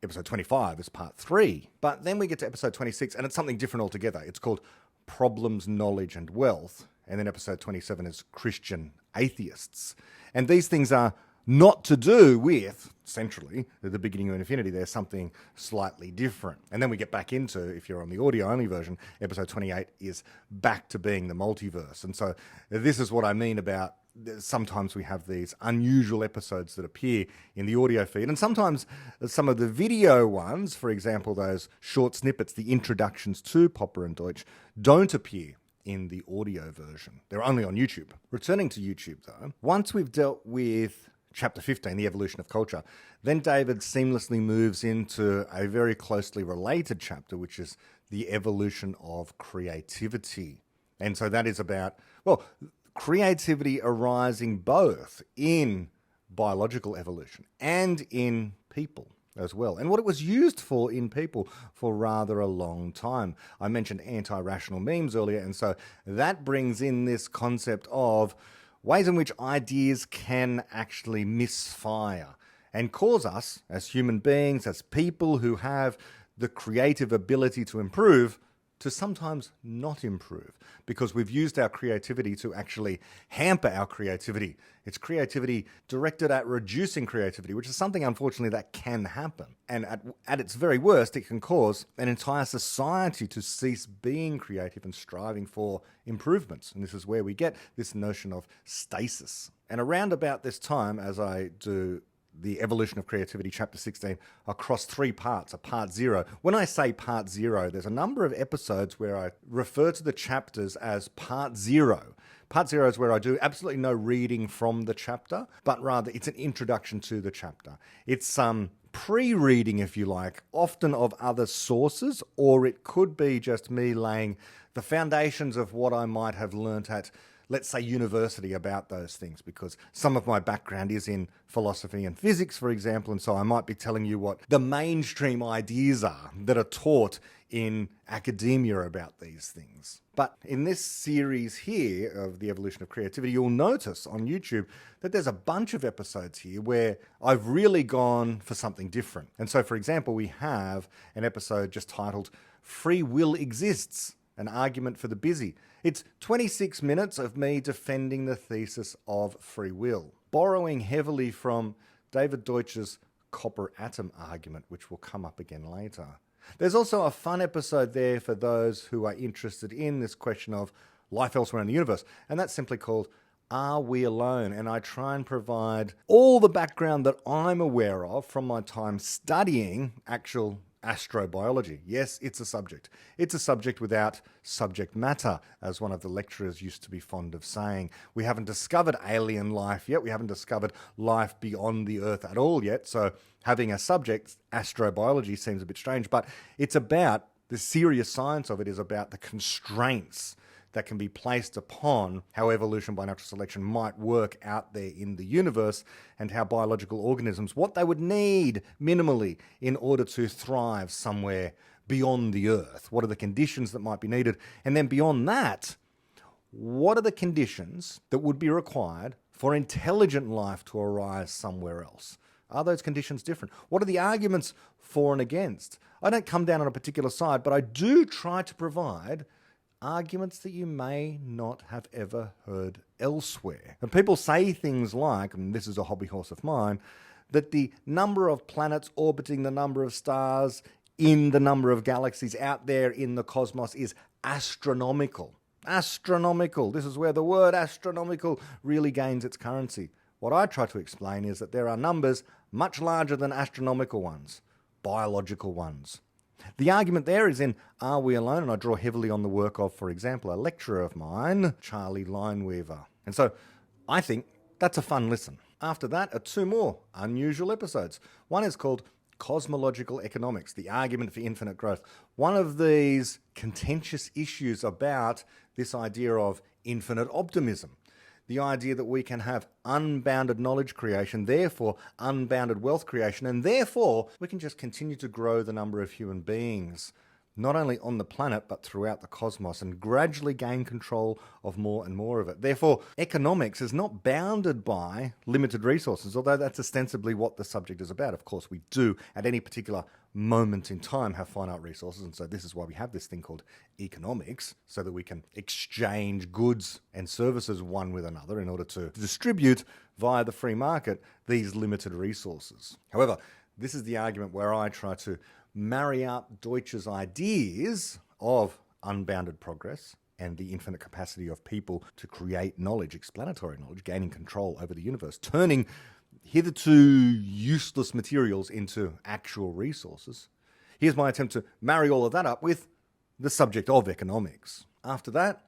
Episode 25 is part 3. But then we get to episode 26, and it's something different altogether. It's called Problems, Knowledge, and Wealth. And then episode 27 is Christian Atheists. And these things are not to do with, centrally, the beginning of infinity. There's something slightly different. And then we get back into, if you're on the audio-only version, episode 28 is back to being the multiverse. And so this is what I mean about sometimes we have these unusual episodes that appear in the audio feed. And sometimes some of the video ones, for example, those short snippets, the introductions to Popper and Deutsch, don't appear in the audio version. They're only on YouTube. Returning to YouTube, though, once we've dealt with Chapter 15, the evolution of culture, then David seamlessly moves into a very closely related chapter, which is the evolution of creativity. And so that is about, well, creativity arising both in biological evolution and in people as well, and what it was used for in people for rather a long time. I mentioned anti-rational memes earlier, and so that brings in this concept of ways in which ideas can actually misfire and cause us, as human beings, as people who have the creative ability to improve, to sometimes not improve because we've used our creativity to actually hamper our creativity. It's creativity directed at reducing creativity, which is something, unfortunately, that can happen. And at its very worst, it can cause an entire society to cease being creative and striving for improvements. And this is where we get this notion of stasis. And around about this time, as I do the Evolution of Creativity, Chapter 16, across 3 parts, a Part 0. When I say Part 0, there's a number of episodes where I refer to the chapters as Part 0. Part 0 is where I do absolutely no reading from the chapter, but rather it's an introduction to the chapter. It's some pre-reading, if you like, often of other sources, or it could be just me laying the foundations of what I might have learnt at, let's say, university about those things, because some of my background is in philosophy and physics, for example, and so I might be telling you what the mainstream ideas are that are taught in academia about these things. But in this series here of the Evolution of Creativity, you'll notice on YouTube that there's a bunch of episodes here where I've really gone for something different. And so, for example, we have an episode just titled Free Will Exists, an Argument for the Busy. It's 26 minutes of me defending the thesis of free will, borrowing heavily from David Deutsch's copper atom argument, which will come up again later. There's also a fun episode there for those who are interested in this question of life elsewhere in the universe, and that's simply called Are We Alone? And I try and provide all the background that I'm aware of from my time studying actual astrobiology. Yes, it's a subject. It's a subject without subject matter, as one of the lecturers used to be fond of saying. We haven't discovered alien life yet. We haven't discovered life beyond the Earth at all yet. So having a subject, astrobiology, seems a bit strange, but it's about, the serious science of it is about the constraints that can be placed upon how evolution by natural selection might work out there in the universe, and how biological organisms, what they would need minimally in order to thrive somewhere beyond the Earth. What are the conditions that might be needed? And then beyond that, what are the conditions that would be required for intelligent life to arise somewhere else? Are those conditions different? What are the arguments for and against? I don't come down on a particular side, but I do try to provide arguments that you may not have ever heard elsewhere. And people say things like, and this is a hobby horse of mine, that the number of planets orbiting the number of stars in the number of galaxies out there in the cosmos is astronomical. Astronomical. This is where the word astronomical really gains its currency. What I try to explain is that there are numbers much larger than astronomical ones, biological ones. The argument there is in Are We Alone? And I draw heavily on the work of, for example, a lecturer of mine, Charlie Lineweaver. And so I think that's a fun listen. After that are 2 more unusual episodes. One is called Cosmological Economics, the Argument for Infinite Growth. One of these contentious issues about this idea of infinite optimism. The idea that we can have unbounded knowledge creation, therefore unbounded wealth creation, and therefore we can just continue to grow the number of human beings, not only on the planet, but throughout the cosmos, and gradually gain control of more and more of it. Therefore, economics is not bounded by limited resources, although that's ostensibly what the subject is about. Of course, we do, at any particular moment in time, have finite resources, and so this is why we have this thing called economics, so that we can exchange goods and services one with another in order to distribute via the free market these limited resources. However, this is the argument where I try to marry up Deutsch's ideas of unbounded progress and the infinite capacity of people to create knowledge, explanatory knowledge, gaining control over the universe, turning hitherto useless materials into actual resources. Here's my attempt to marry all of that up with the subject of economics. After that,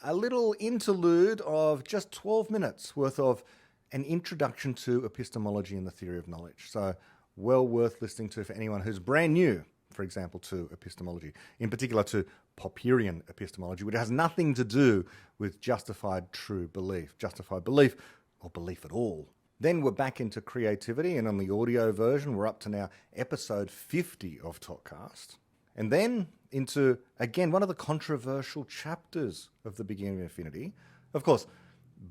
a little interlude of just 12 minutes worth of an introduction to epistemology and the theory of knowledge. So well worth listening to for anyone who's brand new, for example, to epistemology, in particular to Popperian epistemology, which has nothing to do with justified true belief, justified belief, or belief at all. Then we're back into creativity, and on the audio version, we're up to now episode 50 of ToKCast. And then into, again, one of the controversial chapters of the Beginning of Infinity. Of course,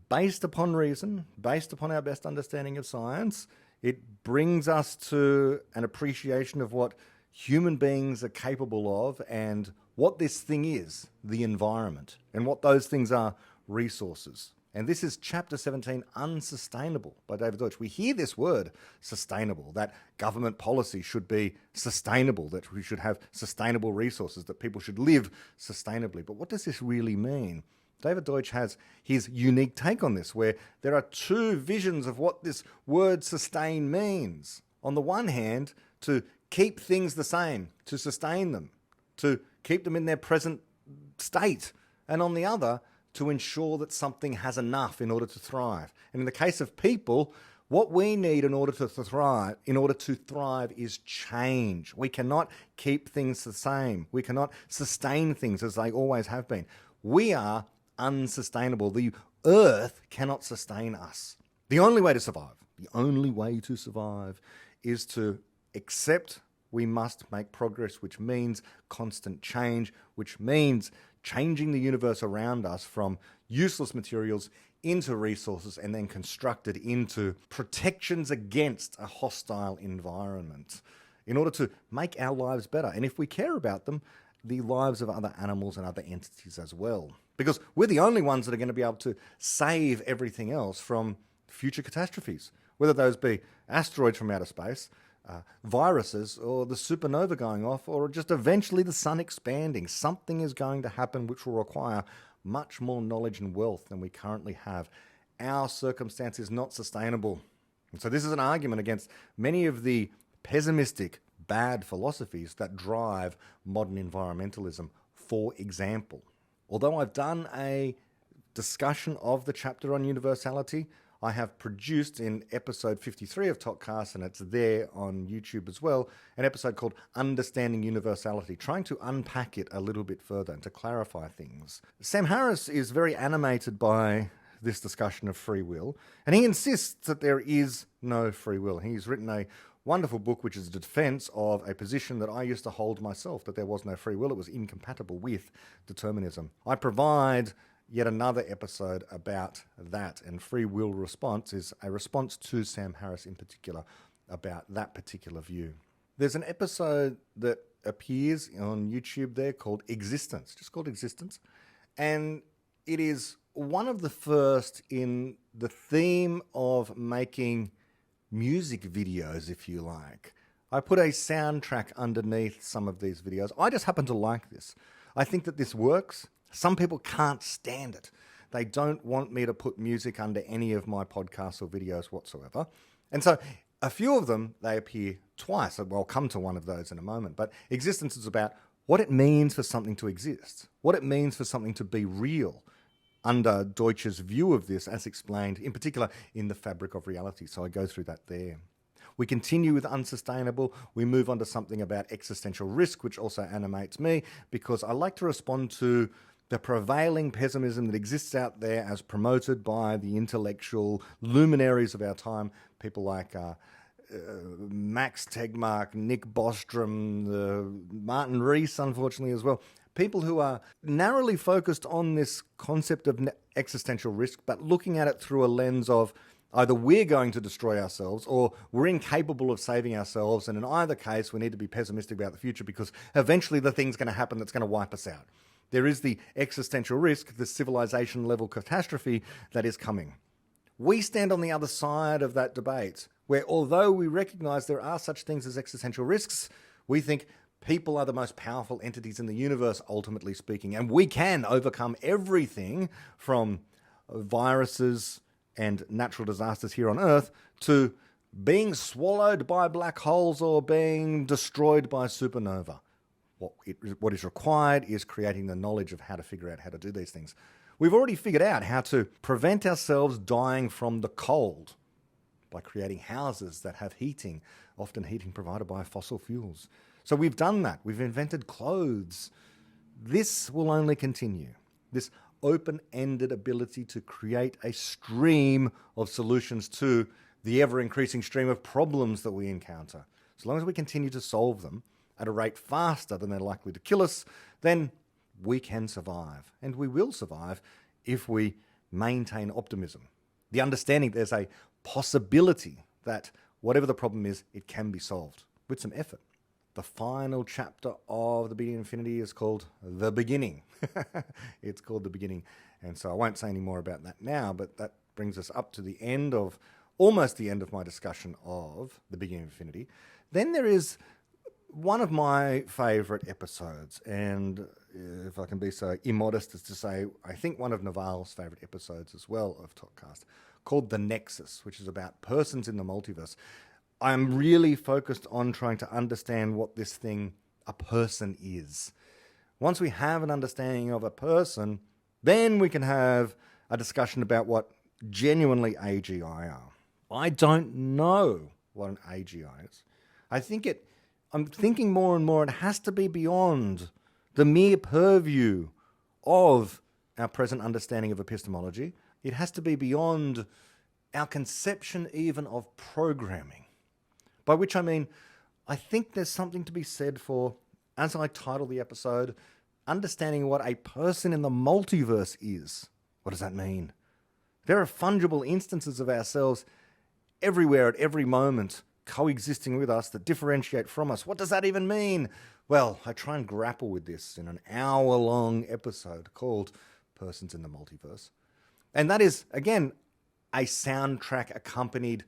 based upon reason, based upon our best understanding of science, it brings us to an appreciation of what human beings are capable of and what this thing is, the environment, and what those things are, resources. And this is Chapter 17, Unsustainable, by David Deutsch. We hear this word, sustainable, that government policy should be sustainable, that we should have sustainable resources, that people should live sustainably. But what does this really mean? David Deutsch has his unique take on this, where there are two visions of what this word sustain means. On the one hand, to keep things the same, to sustain them, to keep them in their present state. And on the other, to ensure that something has enough in order to thrive. And in the case of people, what we need in order to thrive is change. We cannot keep things the same. We cannot sustain things as they always have been. We are unsustainable. The earth cannot sustain us. The only way to survive is to accept we must make progress, which means constant change, which means changing the universe around us from useless materials into resources and then constructed into protections against a hostile environment in order to make our lives better. And if we care about them, the lives of other animals and other entities as well. Because we're the only ones that are going to be able to save everything else from future catastrophes, whether those be asteroids from outer space, viruses, or the supernova going off, or just eventually the sun expanding. Something is going to happen which will require much more knowledge and wealth than we currently have. Our circumstance is not sustainable. And so this is an argument against many of the pessimistic, bad philosophies that drive modern environmentalism, for example. Although I've done a discussion of the chapter on universality, I have produced in episode 53 of Topcast, and it's there on YouTube as well, an episode called Understanding Universality, trying to unpack it a little bit further and to clarify things. Sam Harris is very animated by this discussion of free will, and he insists that there is no free will. He's written a wonderful book which is a defense of a position that I used to hold myself, that there was no free will. It was incompatible with determinism. I provide yet another episode about that, and free will response is a response to Sam Harris in particular about that particular view. There's an episode that appears on YouTube there called Existence, just called Existence, and it is one of the first in the theme of making music videos, if you like. I put a soundtrack underneath some of these videos. I just happen to like this. I think that this works. Some people can't stand it. They don't want me to put music under any of my podcasts or videos whatsoever. And so a few of them, they appear twice. I'll come to one of those in a moment. But Existence is about what it means for something to exist, what it means for something to be real under Deutsch's view of this, as explained in particular in The Fabric of Reality. So I go through that there. We continue with unsustainable. We move on to something about existential risk, which also animates me because I like to respond to the prevailing pessimism that exists out there as promoted by the intellectual luminaries of our time, people like Max Tegmark, Nick Bostrom, Martin Rees, unfortunately, as well. People who are narrowly focused on this concept of existential risk, but looking at it through a lens of either we're going to destroy ourselves or we're incapable of saving ourselves, and in either case, we need to be pessimistic about the future because eventually the thing's going to happen that's going to wipe us out. There is the existential risk, the civilization-level catastrophe that is coming. We stand on the other side of that debate, where although we recognize there are such things as existential risks, we think people are the most powerful entities in the universe, ultimately speaking, and we can overcome everything from viruses and natural disasters here on Earth to being swallowed by black holes or being destroyed by supernova. What is required is creating the knowledge of how to figure out how to do these things. We've already figured out how to prevent ourselves dying from the cold by creating houses that have heating, often heating provided by fossil fuels. So we've done that. We've invented clothes. This will only continue. This open-ended ability to create a stream of solutions to the ever-increasing stream of problems that we encounter. As long as we continue to solve them at a rate faster than they're likely to kill us, then we can survive. And we will survive if we maintain optimism. The understanding there's a possibility that whatever the problem is, it can be solved with some effort. The final chapter of The Beginning of Infinity is called The Beginning. It's called The Beginning. And so I won't say any more about that now, but that brings us up to almost the end of my discussion of The Beginning of Infinity. Then there is one of my favourite episodes, and if I can be so immodest as to say, I think one of Naval's favourite episodes as well of Topcast, called The Nexus, which is about persons in the multiverse. I'm really focused on trying to understand what this thing, a person, is. Once we have an understanding of a person, then we can have a discussion about what genuinely AGI are. I don't know what an AGI is. I'm thinking more and more it has to be beyond the mere purview of our present understanding of epistemology. It has to be beyond our conception even of programming. By which I mean, I think there's something to be said for, as I title the episode, understanding what a person in the multiverse is. What does that mean? There are fungible instances of ourselves everywhere at every moment, coexisting with us, that differentiate from us. What does that even mean? Well, I try and grapple with this in an hour-long episode called Persons in the Multiverse. And that is, again, a soundtrack-accompanied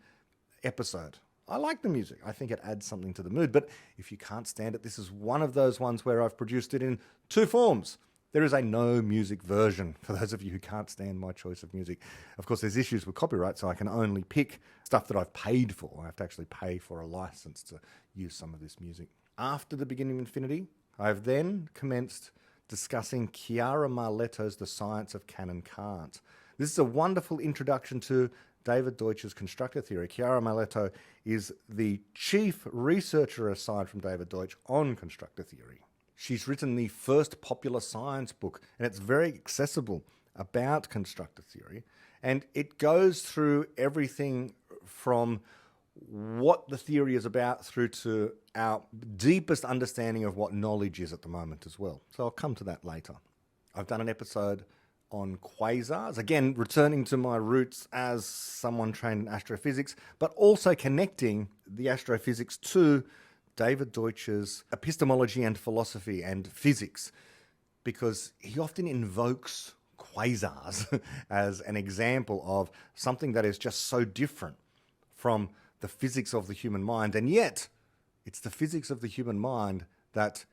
episode. I like the music. I think it adds something to the mood. But if you can't stand it, this is one of those ones where I've produced it in two forms. There is a no music version for those of you who can't stand my choice of music. Of course, there's issues with copyright, so I can only pick stuff that I've paid for. I have to actually pay for a license to use some of this music. After The Beginning of Infinity, I've then commenced discussing Chiara Marletto's The Science of Can and Can't. This is a wonderful introduction to David Deutsch's Constructor theory. Chiara Marletto is the chief researcher, aside from David Deutsch, on Constructor theory. She's written the first popular science book, and it's very accessible, about Constructor theory. And it goes through everything from what the theory is about through to our deepest understanding of what knowledge is at the moment as well. So I'll come to that later. I've done an episode on quasars, again, returning to my roots as someone trained in astrophysics, but also connecting the astrophysics to David Deutsch's epistemology and philosophy and physics, because he often invokes quasars as an example of something that is just so different from the physics of the human mind, and yet it's the physics of the human mind that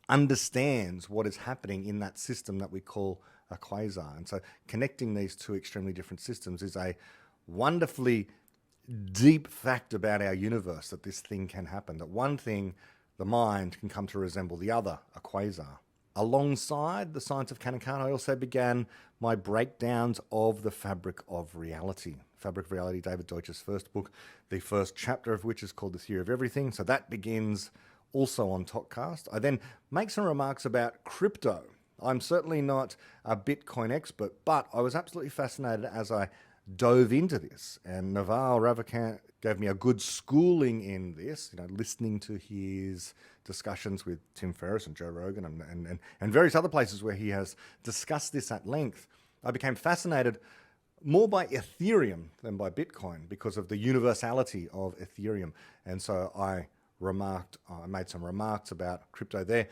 understands what is happening in that system that we call a quasar. And so connecting these two extremely different systems is a wonderfully deep fact about our universe, that this thing can happen, that one thing, the mind, can come to resemble the other, a quasar. Alongside The Science of Can and Can't, I also began my breakdowns of The Fabric of Reality. Fabric of Reality, David Deutsch's first book, the first chapter of which is called The Theory of Everything. So that begins also on Topcast. I then make some remarks about crypto. I'm certainly not a Bitcoin expert, but I was absolutely fascinated as I dove into this. And Naval, Ravikant gave me a good schooling in this, listening to his discussions with Tim Ferris and Joe Rogan and various other places where he has discussed this at length. I became fascinated more by Ethereum than by Bitcoin because of the universality of Ethereum. And so I made some remarks about crypto there,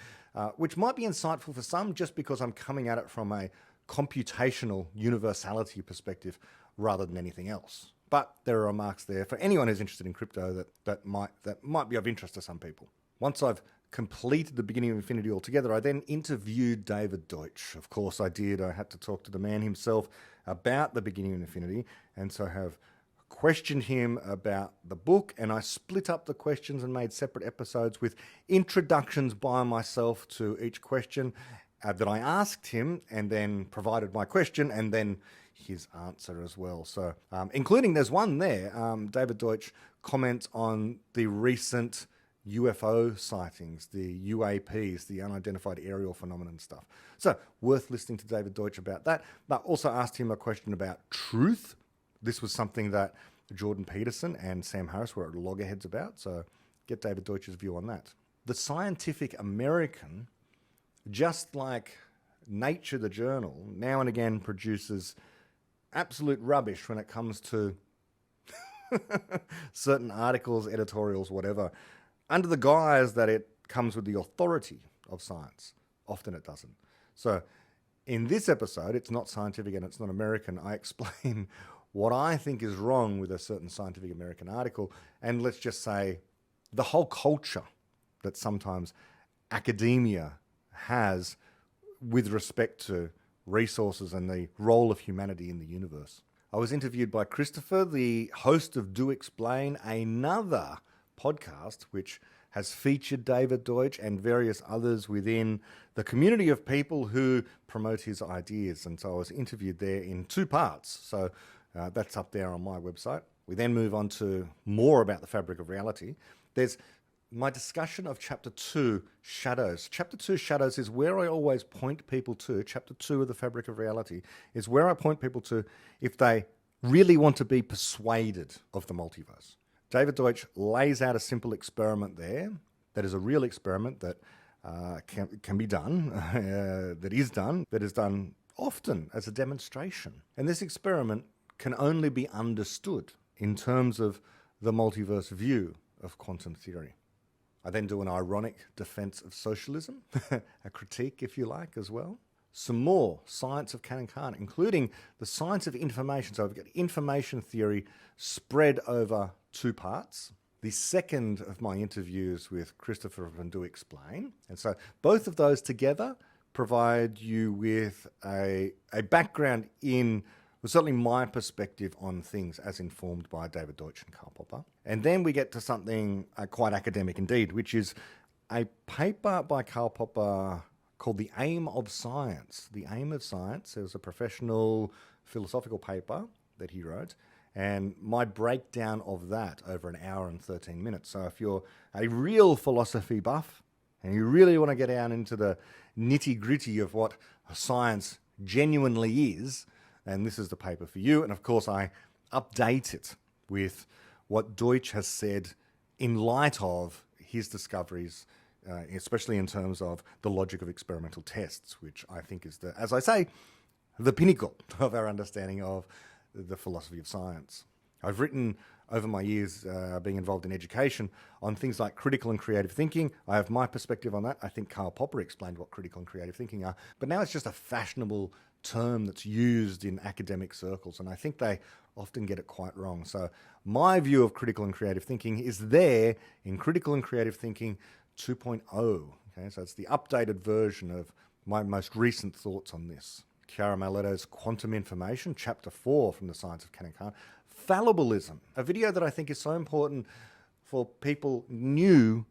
which might be insightful for some just because I'm coming at it from a computational universality perspective rather than anything else. But there are remarks there for anyone who's interested in crypto that might be of interest to some people. Once I've completed The Beginning of Infinity altogether, I then interviewed David Deutsch. Of course I did. I had to talk to the man himself about The Beginning of Infinity, and so have questioned him about the book, and I split up the questions and made separate episodes with introductions by myself to each question that I asked him, and then provided my question, and then his answer as well. So, including there's one there, David Deutsch comments on the recent UFO sightings, the UAPs, the unidentified aerial phenomenon stuff. So, worth listening to David Deutsch about that. But also asked him a question about truth. This was something that Jordan Peterson and Sam Harris were at loggerheads about, so get David Deutsch's view on that. The Scientific American, just like Nature the journal, now and again produces absolute rubbish when it comes to certain articles, editorials, whatever, under the guise that it comes with the authority of science. Often it doesn't. So in this episode, it's not scientific and it's not American. I explain what I think is wrong with a certain Scientific American article, and let's just say the whole culture that sometimes academia has with respect to resources and the role of humanity in the universe. I was interviewed by Christopher, the host of Do Explain, another podcast which has featured David Deutsch and various others within the community of people who promote his ideas. And so I was interviewed there in 2 parts. So that's up there on my website. We then move on to more about the fabric of reality. There's my discussion of Chapter 2, Shadows. Chapter 2, Shadows, is where I always point people to. Chapter 2 of the fabric of reality is where I point people to if they really want to be persuaded of the multiverse. David Deutsch lays out a simple experiment there that is a real experiment that can be done, that is done often as a demonstration. And this experiment can only be understood in terms of the multiverse view of quantum theory. I then do an ironic defense of socialism, a critique, if you like, as well. Some more science of can and can't, including the science of information. So I've got information theory spread over 2 parts. The second of my interviews with Christopher from Do Explain. And so both of those together provide you with a background in, well, certainly my perspective on things as informed by David Deutsch and Karl Popper. And then we get to something quite academic indeed, which is a paper by Karl Popper called The Aim of Science. The Aim of Science. It was a professional philosophical paper that he wrote, and my breakdown of that over an hour and 13 minutes. So if you're a real philosophy buff and you really want to get down into the nitty-gritty of what science genuinely is, then this is the paper for you. And of course, I update it with what Deutsch has said in light of his discoveries, especially in terms of the logic of experimental tests, which I think is, as I say, the pinnacle of our understanding of the philosophy of science. I've written over my years being involved in education on things like critical and creative thinking. I have my perspective on that. I think Karl Popper explained what critical and creative thinking are, but now it's just a fashionable term that's used in academic circles, and I think they often get it quite wrong. So my view of critical and creative thinking is there in Critical and Creative Thinking 2.0. Okay, so it's the updated version of my most recent thoughts on this. Chiara Mauletto's Quantum Information, Chapter 4 from the Science of Can and Can't. Fallibilism, a video that I think is so important for people new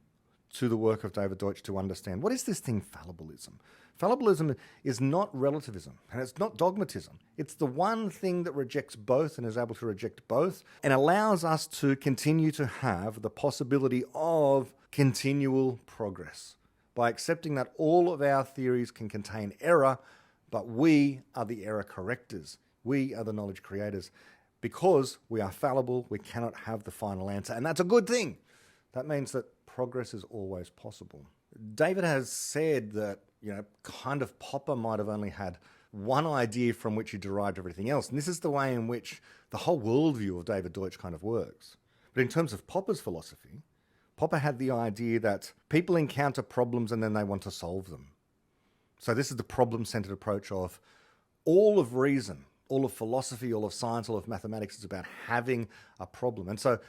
to the work of David Deutsch to understand. What is this thing, fallibilism? Fallibilism is not relativism, and it's not dogmatism. It's the one thing that rejects both and is able to reject both and allows us to continue to have the possibility of continual progress by accepting that all of our theories can contain error, but we are the error correctors. We are the knowledge creators. Because we are fallible, we cannot have the final answer, and that's a good thing. That means that progress is always possible. David has said that, kind of Popper might have only had one idea from which he derived everything else, and this is the way in which the whole worldview of David Deutsch kind of works. But in terms of Popper's philosophy, Popper had the idea that people encounter problems and then they want to solve them. So this is the problem-centered approach of all of reason, all of philosophy, all of science, all of mathematics is about having a problem. And so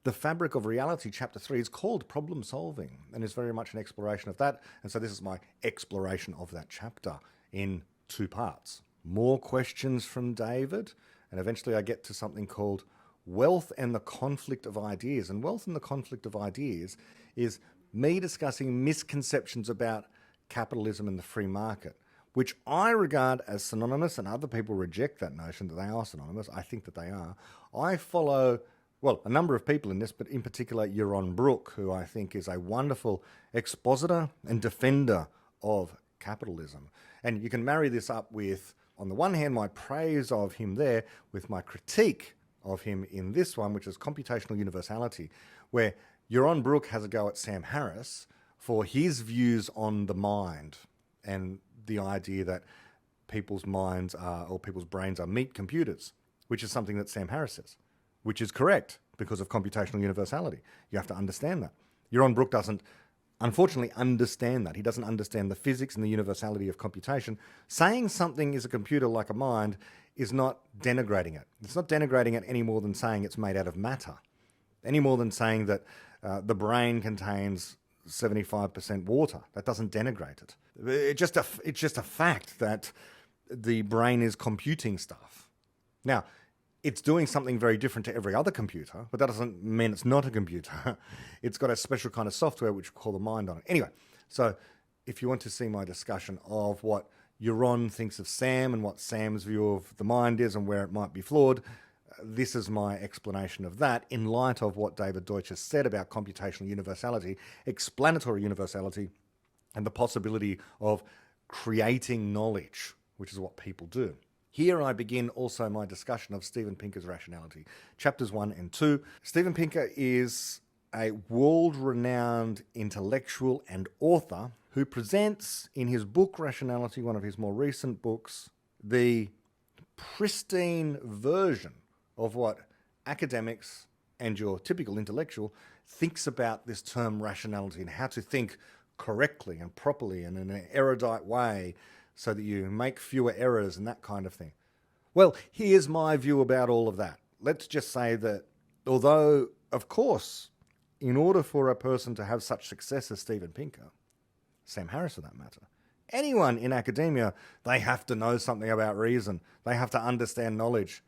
the fabric of reality, Chapter 3, is called problem solving and is very much an exploration of that. And so this is my exploration of that chapter in 2 parts. More questions from David, and eventually I get to something called Wealth and the Conflict of Ideas. And Wealth and the Conflict of Ideas is me discussing misconceptions about capitalism and the free market, which I regard as synonymous, and other people reject that notion that they are synonymous. I think that they are. I follow, a number of people in this, but in particular Yaron Brook, who I think is a wonderful expositor and defender of capitalism. And you can marry this up with, on the one hand, my praise of him there, with my critique of him in this one, which is computational universality, where Yaron Brook has a go at Sam Harris for his views on the mind and the idea that people's minds are, or people's brains are meat computers, which is something that Sam Harris says, which is correct because of computational universality. You have to understand that. Yaron Brook doesn't unfortunately understand that. He doesn't understand the physics and the universality of computation. Saying something is a computer like a mind is not denigrating it. It's not denigrating it any more than saying it's made out of matter, any more than saying that the brain contains 75% water. That doesn't denigrate it. It's just a fact that the brain is computing stuff. Now, it's doing something very different to every other computer, but that doesn't mean it's not a computer. It's got a special kind of software which we call the mind on it. Anyway, so if you want to see my discussion of what Euron thinks of Sam and what Sam's view of the mind is and where it might be flawed, this is my explanation of that in light of what David Deutsch has said about computational universality, explanatory universality, and the possibility of creating knowledge, which is what people do. Here I begin also my discussion of Steven Pinker's rationality, chapters 1 and 2. Steven Pinker is a world-renowned intellectual and author who presents in his book Rationality, one of his more recent books, the pristine version of what academics and your typical intellectual thinks about this term rationality and how to think correctly and properly and in an erudite way so that you make fewer errors and that kind of thing. Well, here's my view about all of that. Let's just say that although, of course, in order for a person to have such success as Steven Pinker, Sam Harris for that matter, anyone in academia, they have to know something about reason. They have to understand knowledge.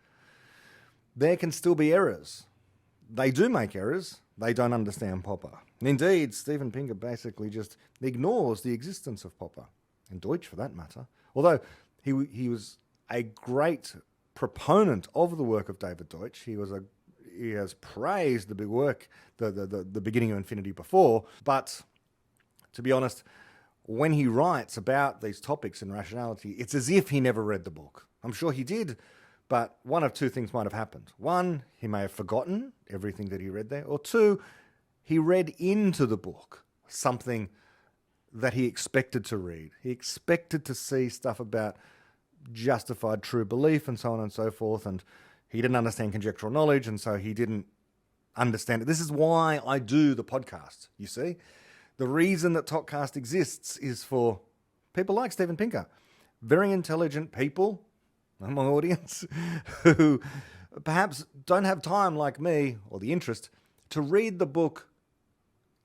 There can still be errors. They do make errors. They don't understand Popper. And indeed, Steven Pinker basically just ignores the existence of Popper, and Deutsch for that matter. Although he was a great proponent of the work of David Deutsch. He has praised the big work, the beginning of infinity before, but to be honest, when he writes about these topics in rationality, it's as if he never read the book. I'm sure he did, but one of two things might have happened. One, he may have forgotten everything that he read there, or two, he read into the book something that he expected to read. He expected to see stuff about justified true belief and so on and so forth, and he didn't understand conjectural knowledge, and so he didn't understand it. This is why I do the podcast, you see. The reason that Topcast exists is for people like Steven Pinker, very intelligent people in my audience who perhaps don't have time like me, or the interest, to read the book,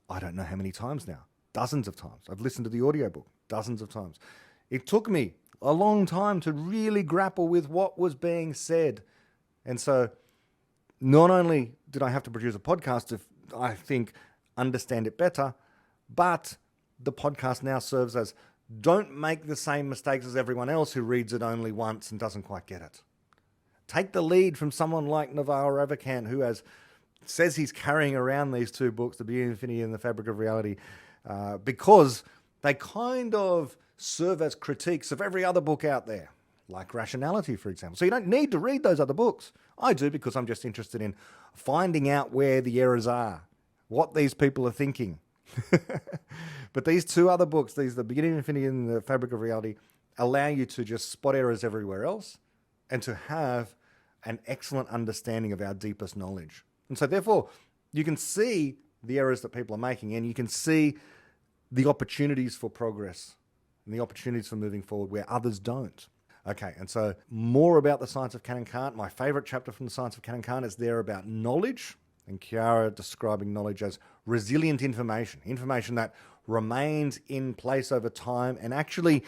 I don't know how many times now. Dozens of times. I've listened to the audiobook dozens of times. It took me a long time to really grapple with what was being said. And so not only did I have to produce a podcast to, I think, understand it better, but the podcast now serves as don't make the same mistakes as everyone else who reads it only once and doesn't quite get it. Take the lead from someone like Naval Ravikant, who says he's carrying around these two books, The Beginning of Infinity and The Fabric of Reality, because they kind of serve as critiques of every other book out there, like Rationality, for example. So you don't need to read those other books. I do because I'm just interested in finding out where the errors are, what these people are thinking. But these two other books, The Beginning of Infinity and The Fabric of Reality, allow you to just spot errors everywhere else and to have an excellent understanding of our deepest knowledge. And so therefore, you can see the errors that people are making, and you can see the opportunities for progress and the opportunities for moving forward where others don't. Okay, and so more about the science of Can and Can't. My favorite chapter from the science of Can and Can't is there about knowledge, and Chiara describing knowledge as resilient information that remains in place over time and actually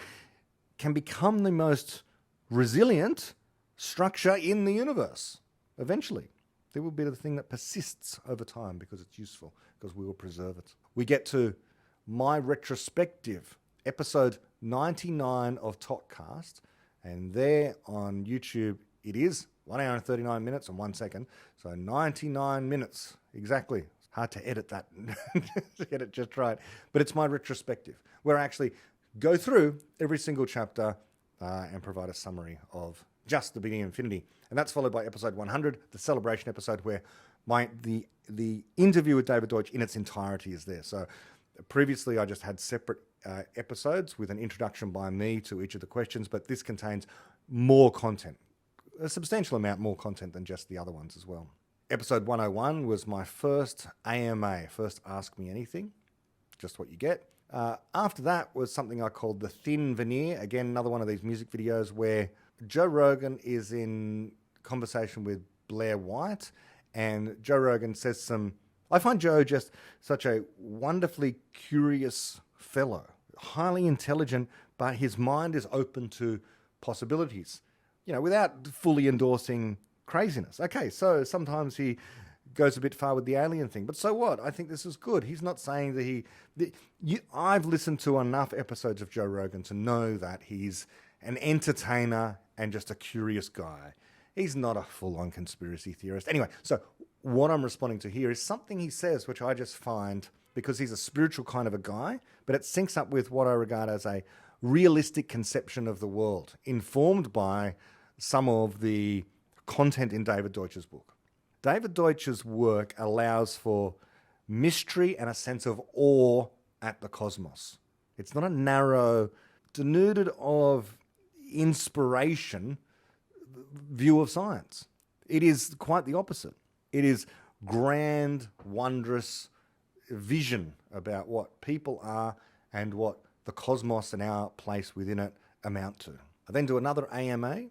can become the most resilient structure in the universe eventually. It will be the thing that persists over time because it's useful, because we will preserve it. We get to my retrospective, episode 99 of Topcast, and there on YouTube it is 1 hour and 39 minutes and 1 second, so 99 minutes, exactly. It's hard to edit that, to get it just right, but it's my retrospective, where I actually go through every single chapter and provide a summary of just the beginning of infinity. And that's followed by episode 100, the celebration episode, where the interview with David Deutsch in its entirety is there. So previously I just had separate episodes with an introduction by me to each of the questions, but this contains more content, a substantial amount more content than just the other ones as well. Episode 101 was my first AMA, first Ask Me Anything. just what you get. After that was something I called The Thin Veneer. Again, another one of these music videos where Joe Rogan is in conversation with Blair White, and Joe Rogan says some... I find Joe just such a wonderfully curious fellow, highly intelligent, but his mind is open to possibilities, without fully endorsing craziness. Okay, so sometimes he goes a bit far with the alien thing, but so what? I think this is good. He's not saying that I've listened to enough episodes of Joe Rogan to know that he's an entertainer and just a curious guy. He's not a full-on conspiracy theorist. Anyway, so what I'm responding to here is something he says, which I just find, because he's a spiritual kind of a guy, but it syncs up with what I regard as a realistic conception of the world, informed by some of the content in David Deutsch's book. David Deutsch's work allows for mystery and a sense of awe at the cosmos. It's not a narrow, denuded of inspiration view of science. It is quite the opposite. It is grand, wondrous vision about what people are and what the cosmos and our place within it amount to. I then do another AMA,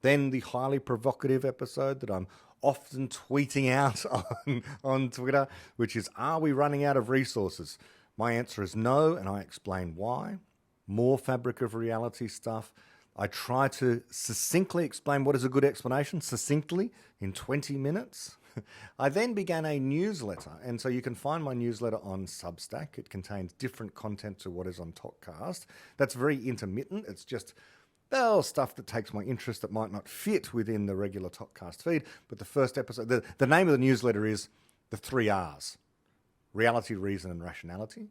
then the highly provocative episode that I'm often tweeting out on Twitter, which is, are we running out of resources? My answer is no, and I explain why. More fabric of reality stuff. I try to succinctly explain what is a good explanation, succinctly, in 20 minutes. I then began a newsletter, and so you can find my newsletter on Substack. It contains different content to what is on ToKCast. That's very intermittent. It's just stuff that takes my interest that might not fit within the regular ToKCast feed. But the first episode, the name of the newsletter is the 3 R's: reality, reason, and rationality.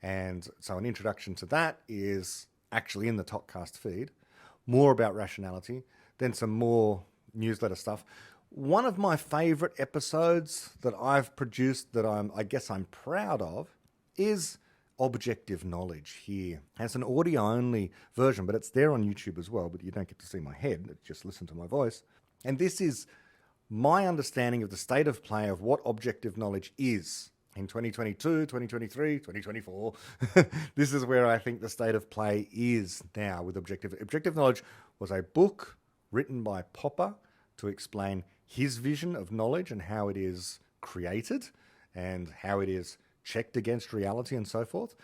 And so an introduction to that is actually in the ToKCast feed. More about rationality, then some more newsletter stuff. One of my favorite episodes that I've produced that I guess I'm proud of is Objective Knowledge here. It's an audio-only version, but it's there on YouTube as well, but you don't get to see my head, just listen to my voice. And this is my understanding of the state of play of what objective knowledge is in 2022, 2023, 2024. This is where I think the state of play is now with objective. Objective Knowledge was a book written by Popper to explain his vision of knowledge and how it is created and how it is checked against reality and so forth.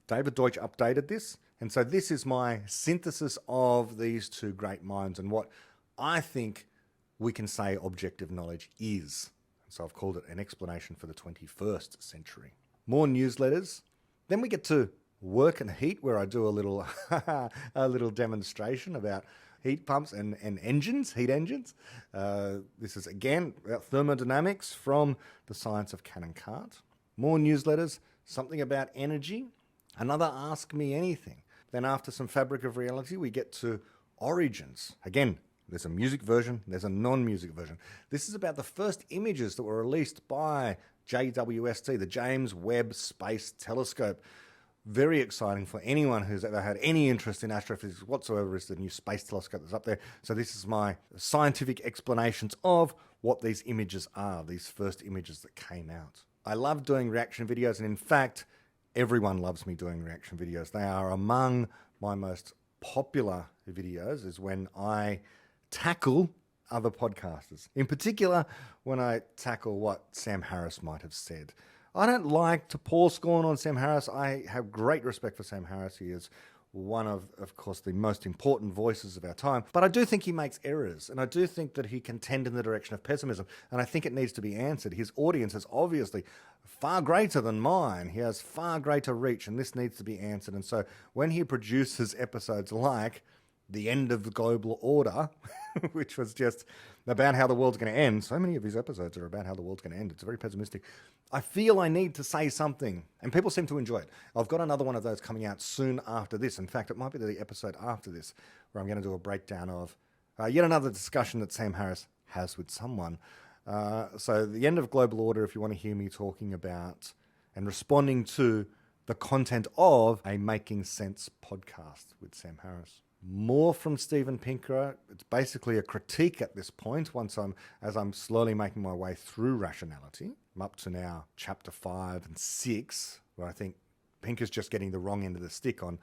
David Deutsch updated this, and so this is my synthesis of these two great minds and what I think we can say objective knowledge is. So I've called it an explanation for the 21st century. More newsletters. Then we get to Work and Heat, where I do a little a little demonstration about heat pumps and engines, heat engines. This is, again, about thermodynamics from the science of Cannon Cart. More newsletters, something about energy, another Ask Me Anything. Then after some fabric of reality, we get to Origins. Again, there's a music version, there's a non-music version. This is about the first images that were released by JWST, the James Webb Space Telescope. Very exciting for anyone who's ever had any interest in astrophysics whatsoever. Is the new space telescope that's up there. So this is my scientific explanations of what these images are, these first images that came out. I love doing reaction videos, and in fact, everyone loves me doing reaction videos. They are among my most popular videos, is when I tackle other podcasters. In particular, when I tackle what Sam Harris might have said. I don't like to pour scorn on Sam Harris. I have great respect for Sam Harris. He is one of course, the most important voices of our time. But I do think he makes errors, and I do think that he can tend in the direction of pessimism, and I think it needs to be answered. His audience is obviously far greater than mine. He has far greater reach, and this needs to be answered. And so when he produces episodes like The End of the Global Order, which was just about how the world's going to end. So many of his episodes are about how the world's going to end. It's very pessimistic. I feel I need to say something, and people seem to enjoy it. I've got another one of those coming out soon after this. In fact, it might be the episode after this where I'm going to do a breakdown of yet another discussion that Sam Harris has with someone. So The End of Global Order, if you want to hear me talking about and responding to the content of a Making Sense podcast with Sam Harris. More from Steven Pinker. It's basically a critique at this point, as I'm slowly making my way through rationality. I'm up to now chapter 5 and 6, where I think Pink is just getting the wrong end of the stick on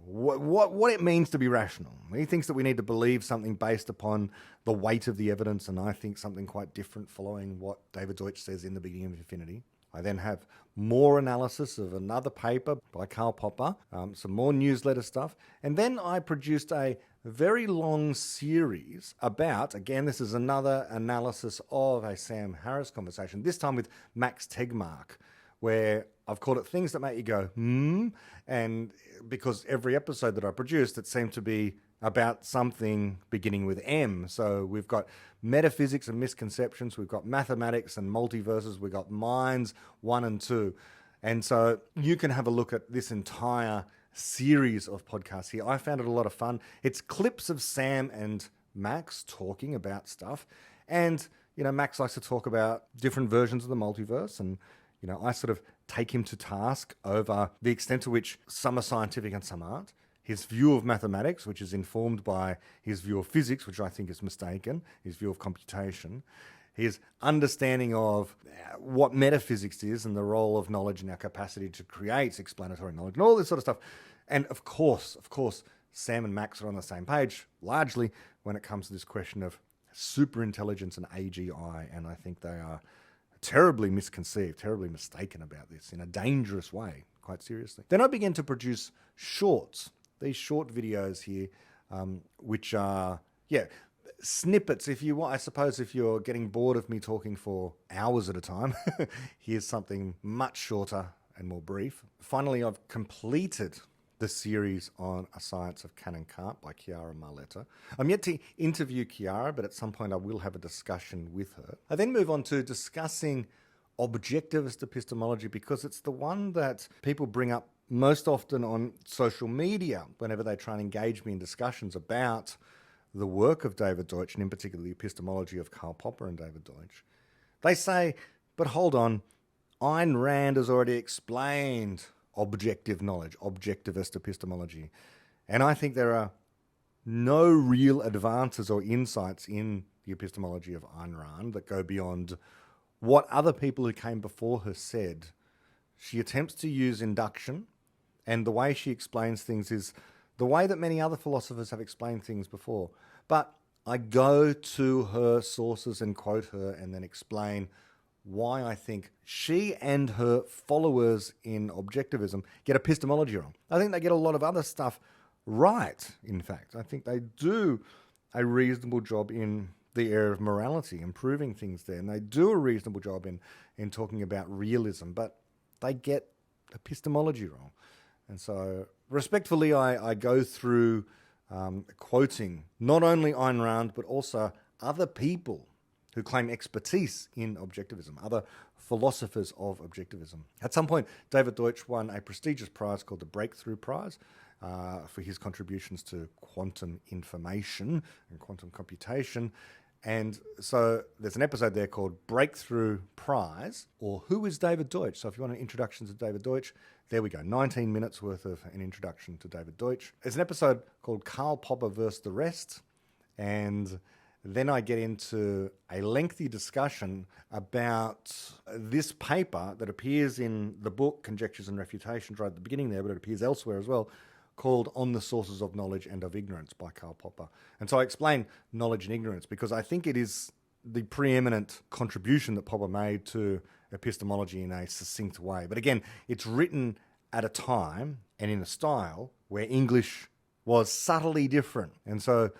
what it means to be rational. He thinks that we need to believe something based upon the weight of the evidence, and I think something quite different following what David Deutsch says in The Beginning of Infinity. I then have more analysis of another paper by Karl Popper, some more newsletter stuff, and then I produced a very long series about, again, this is another analysis of a Sam Harris conversation, this time with Max Tegmark, where I've called it Things That Make You Go, and because every episode that I produced, it seemed to be about something beginning with M. So we've got metaphysics and misconceptions, we've got mathematics and multiverses, we've got minds 1 and 2. And so you can have a look at this entire series of podcasts here. I found it a lot of fun. It's clips of Sam and Max talking about stuff. And, Max likes to talk about different versions of the multiverse, and I sort of take him to task over the extent to which some are scientific and some aren't. His view of mathematics, which is informed by his view of physics, which I think is mistaken, his view of computation, his understanding of what metaphysics is and the role of knowledge and our capacity to create explanatory knowledge and all this sort of stuff. And of course, Sam and Max are on the same page, largely when it comes to this question of superintelligence and AGI, and I think they are terribly misconceived, terribly mistaken about this in a dangerous way, quite seriously. Then I began to produce shorts, these short videos here, which are, snippets. If you want, I suppose if you're getting bored of me talking for hours at a time, here's something much shorter and more brief. Finally, I've completed the series on A Science of Can and Can't by Chiara Marletta. I'm yet to interview Chiara, but at some point I will have a discussion with her. I then move on to discussing objectivist epistemology, because it's the one that people bring up most often on social media whenever they try and engage me in discussions about the work of David Deutsch, and in particular the epistemology of Karl Popper and David Deutsch. They say, but hold on, Ayn Rand has already explained objective knowledge, objectivist epistemology. And I think there are no real advances or insights in the epistemology of Ayn Rand that go beyond what other people who came before her said. She attempts to use induction, and the way she explains things is the way that many other philosophers have explained things before. But I go to her sources and quote her and then explain why I think she and her followers in objectivism get epistemology wrong. I think they get a lot of other stuff right, in fact. I think they do a reasonable job in the area of morality, improving things there, and they do a reasonable job in talking about realism, but they get epistemology wrong. And so, respectfully, I go through quoting not only Ayn Rand, but also other people who claim expertise in objectivism, other philosophers of objectivism. At some point, David Deutsch won a prestigious prize called the Breakthrough Prize for his contributions to quantum information and quantum computation. And so there's an episode there called Breakthrough Prize, or Who is David Deutsch? So if you want an introduction to David Deutsch, there we go, 19 minutes worth of an introduction to David Deutsch. There's an episode called Karl Popper versus the Rest, and then I get into a lengthy discussion about this paper that appears in the book Conjectures and Refutations right at the beginning there, but it appears elsewhere as well, called On the Sources of Knowledge and of Ignorance by Karl Popper. And so I explain knowledge and ignorance because I think it is the preeminent contribution that Popper made to epistemology in a succinct way. But again, it's written at a time and in a style where English was subtly different. And so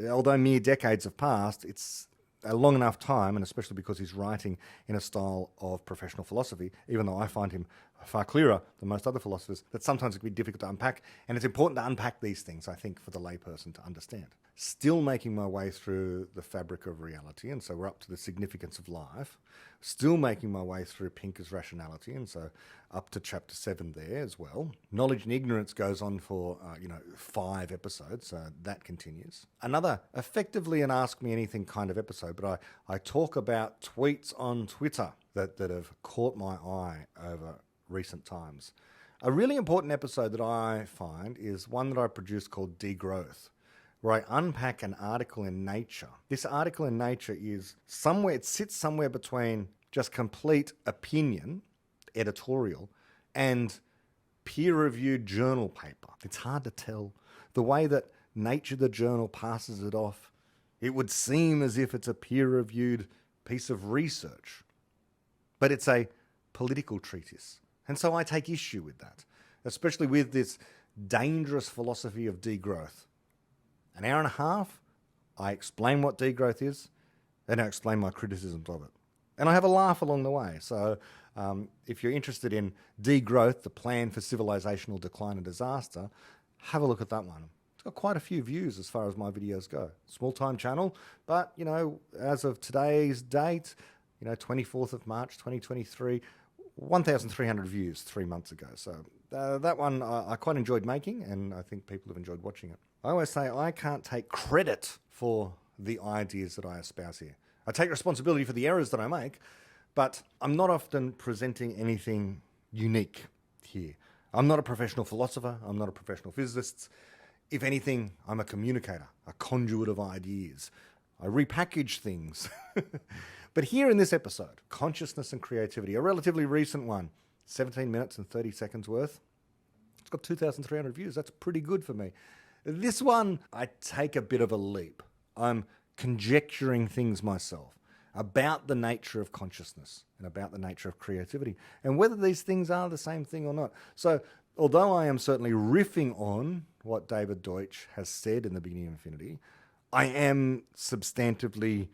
although mere decades have passed, it's a long enough time, and especially because he's writing in a style of professional philosophy, even though I find him far clearer than most other philosophers, that sometimes it can be difficult to unpack. And it's important to unpack these things, I think, for the layperson to understand. Still making my way through the fabric of reality, and so we're up to the significance of life. Still making my way through Pinker's rationality, and so up to chapter 7 there as well. Knowledge and ignorance goes on for 5 episodes, so that continues. Another effectively an Ask Me Anything kind of episode, but I talk about tweets on Twitter that have caught my eye over recent times. A really important episode that I find is one that I produced called Degrowth, where I unpack an article in Nature. This article in Nature is somewhere, it sits somewhere between just complete opinion, editorial, and peer-reviewed journal paper. It's hard to tell. The way that Nature, the journal, passes it off, it would seem as if it's a peer-reviewed piece of research. But it's a political treatise. And so I take issue with that, especially with this dangerous philosophy of degrowth. An hour and a half, I explain what degrowth is, and I explain my criticisms of it. And I have a laugh along the way. So if you're interested in degrowth, the plan for civilizational decline and disaster, have a look at that one. It's got quite a few views as far as my videos go. Small time channel, but, you know, as of today's date, 24th of March, 2023, 1,300 views 3 months ago. So that one I quite enjoyed making, and I think people have enjoyed watching it. I always say I can't take credit for the ideas that I espouse here. I take responsibility for the errors that I make, but I'm not often presenting anything unique here. I'm not a professional philosopher. I'm not a professional physicist. If anything, I'm a communicator, a conduit of ideas. I repackage things. But here in this episode, Consciousness and Creativity, a relatively recent one, 17 minutes and 30 seconds worth. It's got 2,300 views. That's pretty good for me. This one, I take a bit of a leap. I'm conjecturing things myself about the nature of consciousness and about the nature of creativity and whether these things are the same thing or not. So although I am certainly riffing on what David Deutsch has said in The Beginning of Infinity, I am substantively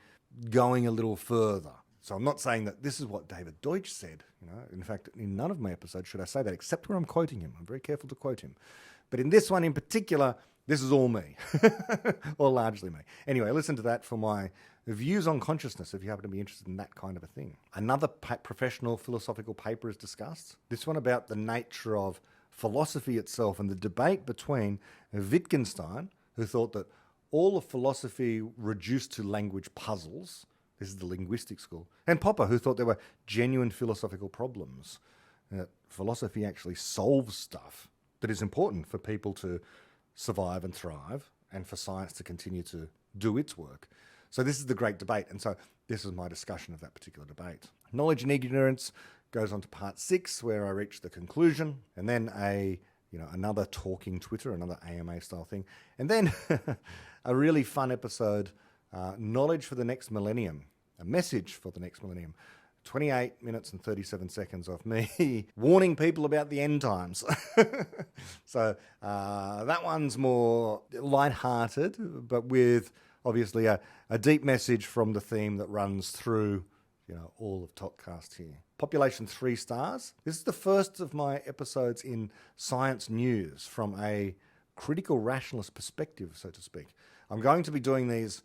going a little further. So I'm not saying that this is what David Deutsch said. In fact, in none of my episodes should I say that, except where I'm quoting him. I'm very careful to quote him. But in this one in particular, this is all me, or largely me. Anyway, listen to that for my views on consciousness if you happen to be interested in that kind of a thing. Another professional philosophical paper is discussed. This one about the nature of philosophy itself and the debate between Wittgenstein, who thought that all of philosophy reduced to language puzzles. This is the linguistic school. And Popper, who thought there were genuine philosophical problems. That philosophy actually solves stuff that is important for people to survive and thrive and for science to continue to do its work. So this is the great debate. And so this is my discussion of that particular debate. Knowledge and ignorance goes on to part 6, where I reach the conclusion, and then another talking Twitter, another AMA style thing. And then a really fun episode, Knowledge for the Next Millennium, a message for the next millennium. 28 minutes and 37 seconds of me warning people about the end times. So that one's more lighthearted, but with obviously a deep message from the theme that runs through all of Topcast here. Population 3 stars. This is the first of my episodes in science news from a critical rationalist perspective, so to speak. I'm going to be doing these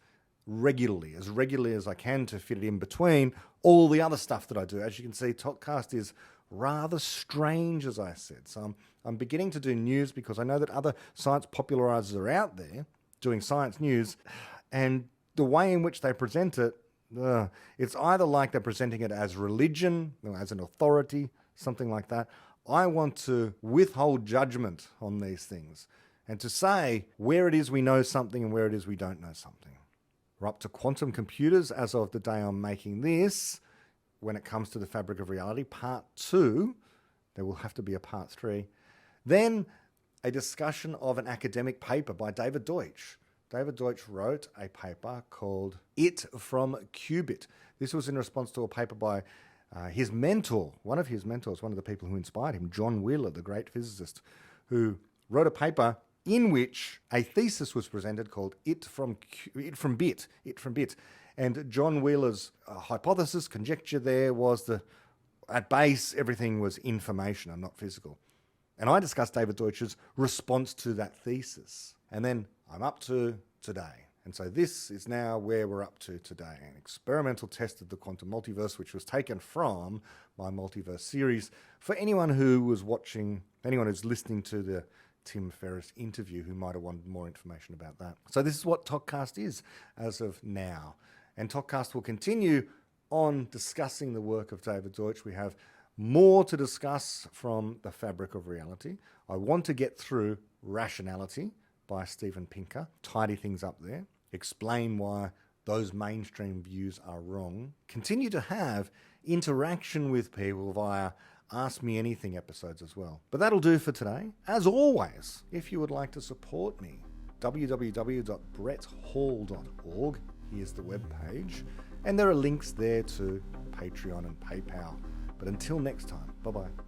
regularly as I can to fit it in between all the other stuff that I do. As you can see, Topcast is rather strange, as I said. So I'm beginning to do news because I know that other science popularizers are out there doing science news, and the way in which they present it, it's either like they're presenting it as religion, as an authority, something like that. I want to withhold judgment on these things and to say where it is we know something and where it is we don't know something. We're up to quantum computers as of the day I'm making this. When it comes to the fabric of reality, part 2, there will have to be a part 3. Then a discussion of an academic paper by David Deutsch. David Deutsch wrote a paper called It from Qubit. This was in response to a paper by his mentor, one of his mentors, one of the people who inspired him, John Wheeler, the great physicist, who wrote a paper in which a thesis was presented called It from Bit. And John Wheeler's hypothesis, conjecture there was that at base everything was information and not physical. And I discussed David Deutsch's response to that thesis. And then I'm up to today. And so this is now where we're up to today. An experimental test of the quantum multiverse, which was taken from my multiverse series. For anyone who was watching, anyone who's listening to the Tim Ferris interview who might have wanted more information about that. So this is what ToKCast is as of now. And ToKCast will continue on discussing the work of David Deutsch. We have more to discuss from the fabric of reality. I want to get through Rationality by Steven Pinker, tidy things up there, explain why those mainstream views are wrong, continue to have interaction with people via Ask Me Anything episodes as well. But that'll do for today. As always, if you would like to support me, www.bretthall.org. Here's the webpage. And there are links there to Patreon and PayPal. But until next time, bye-bye.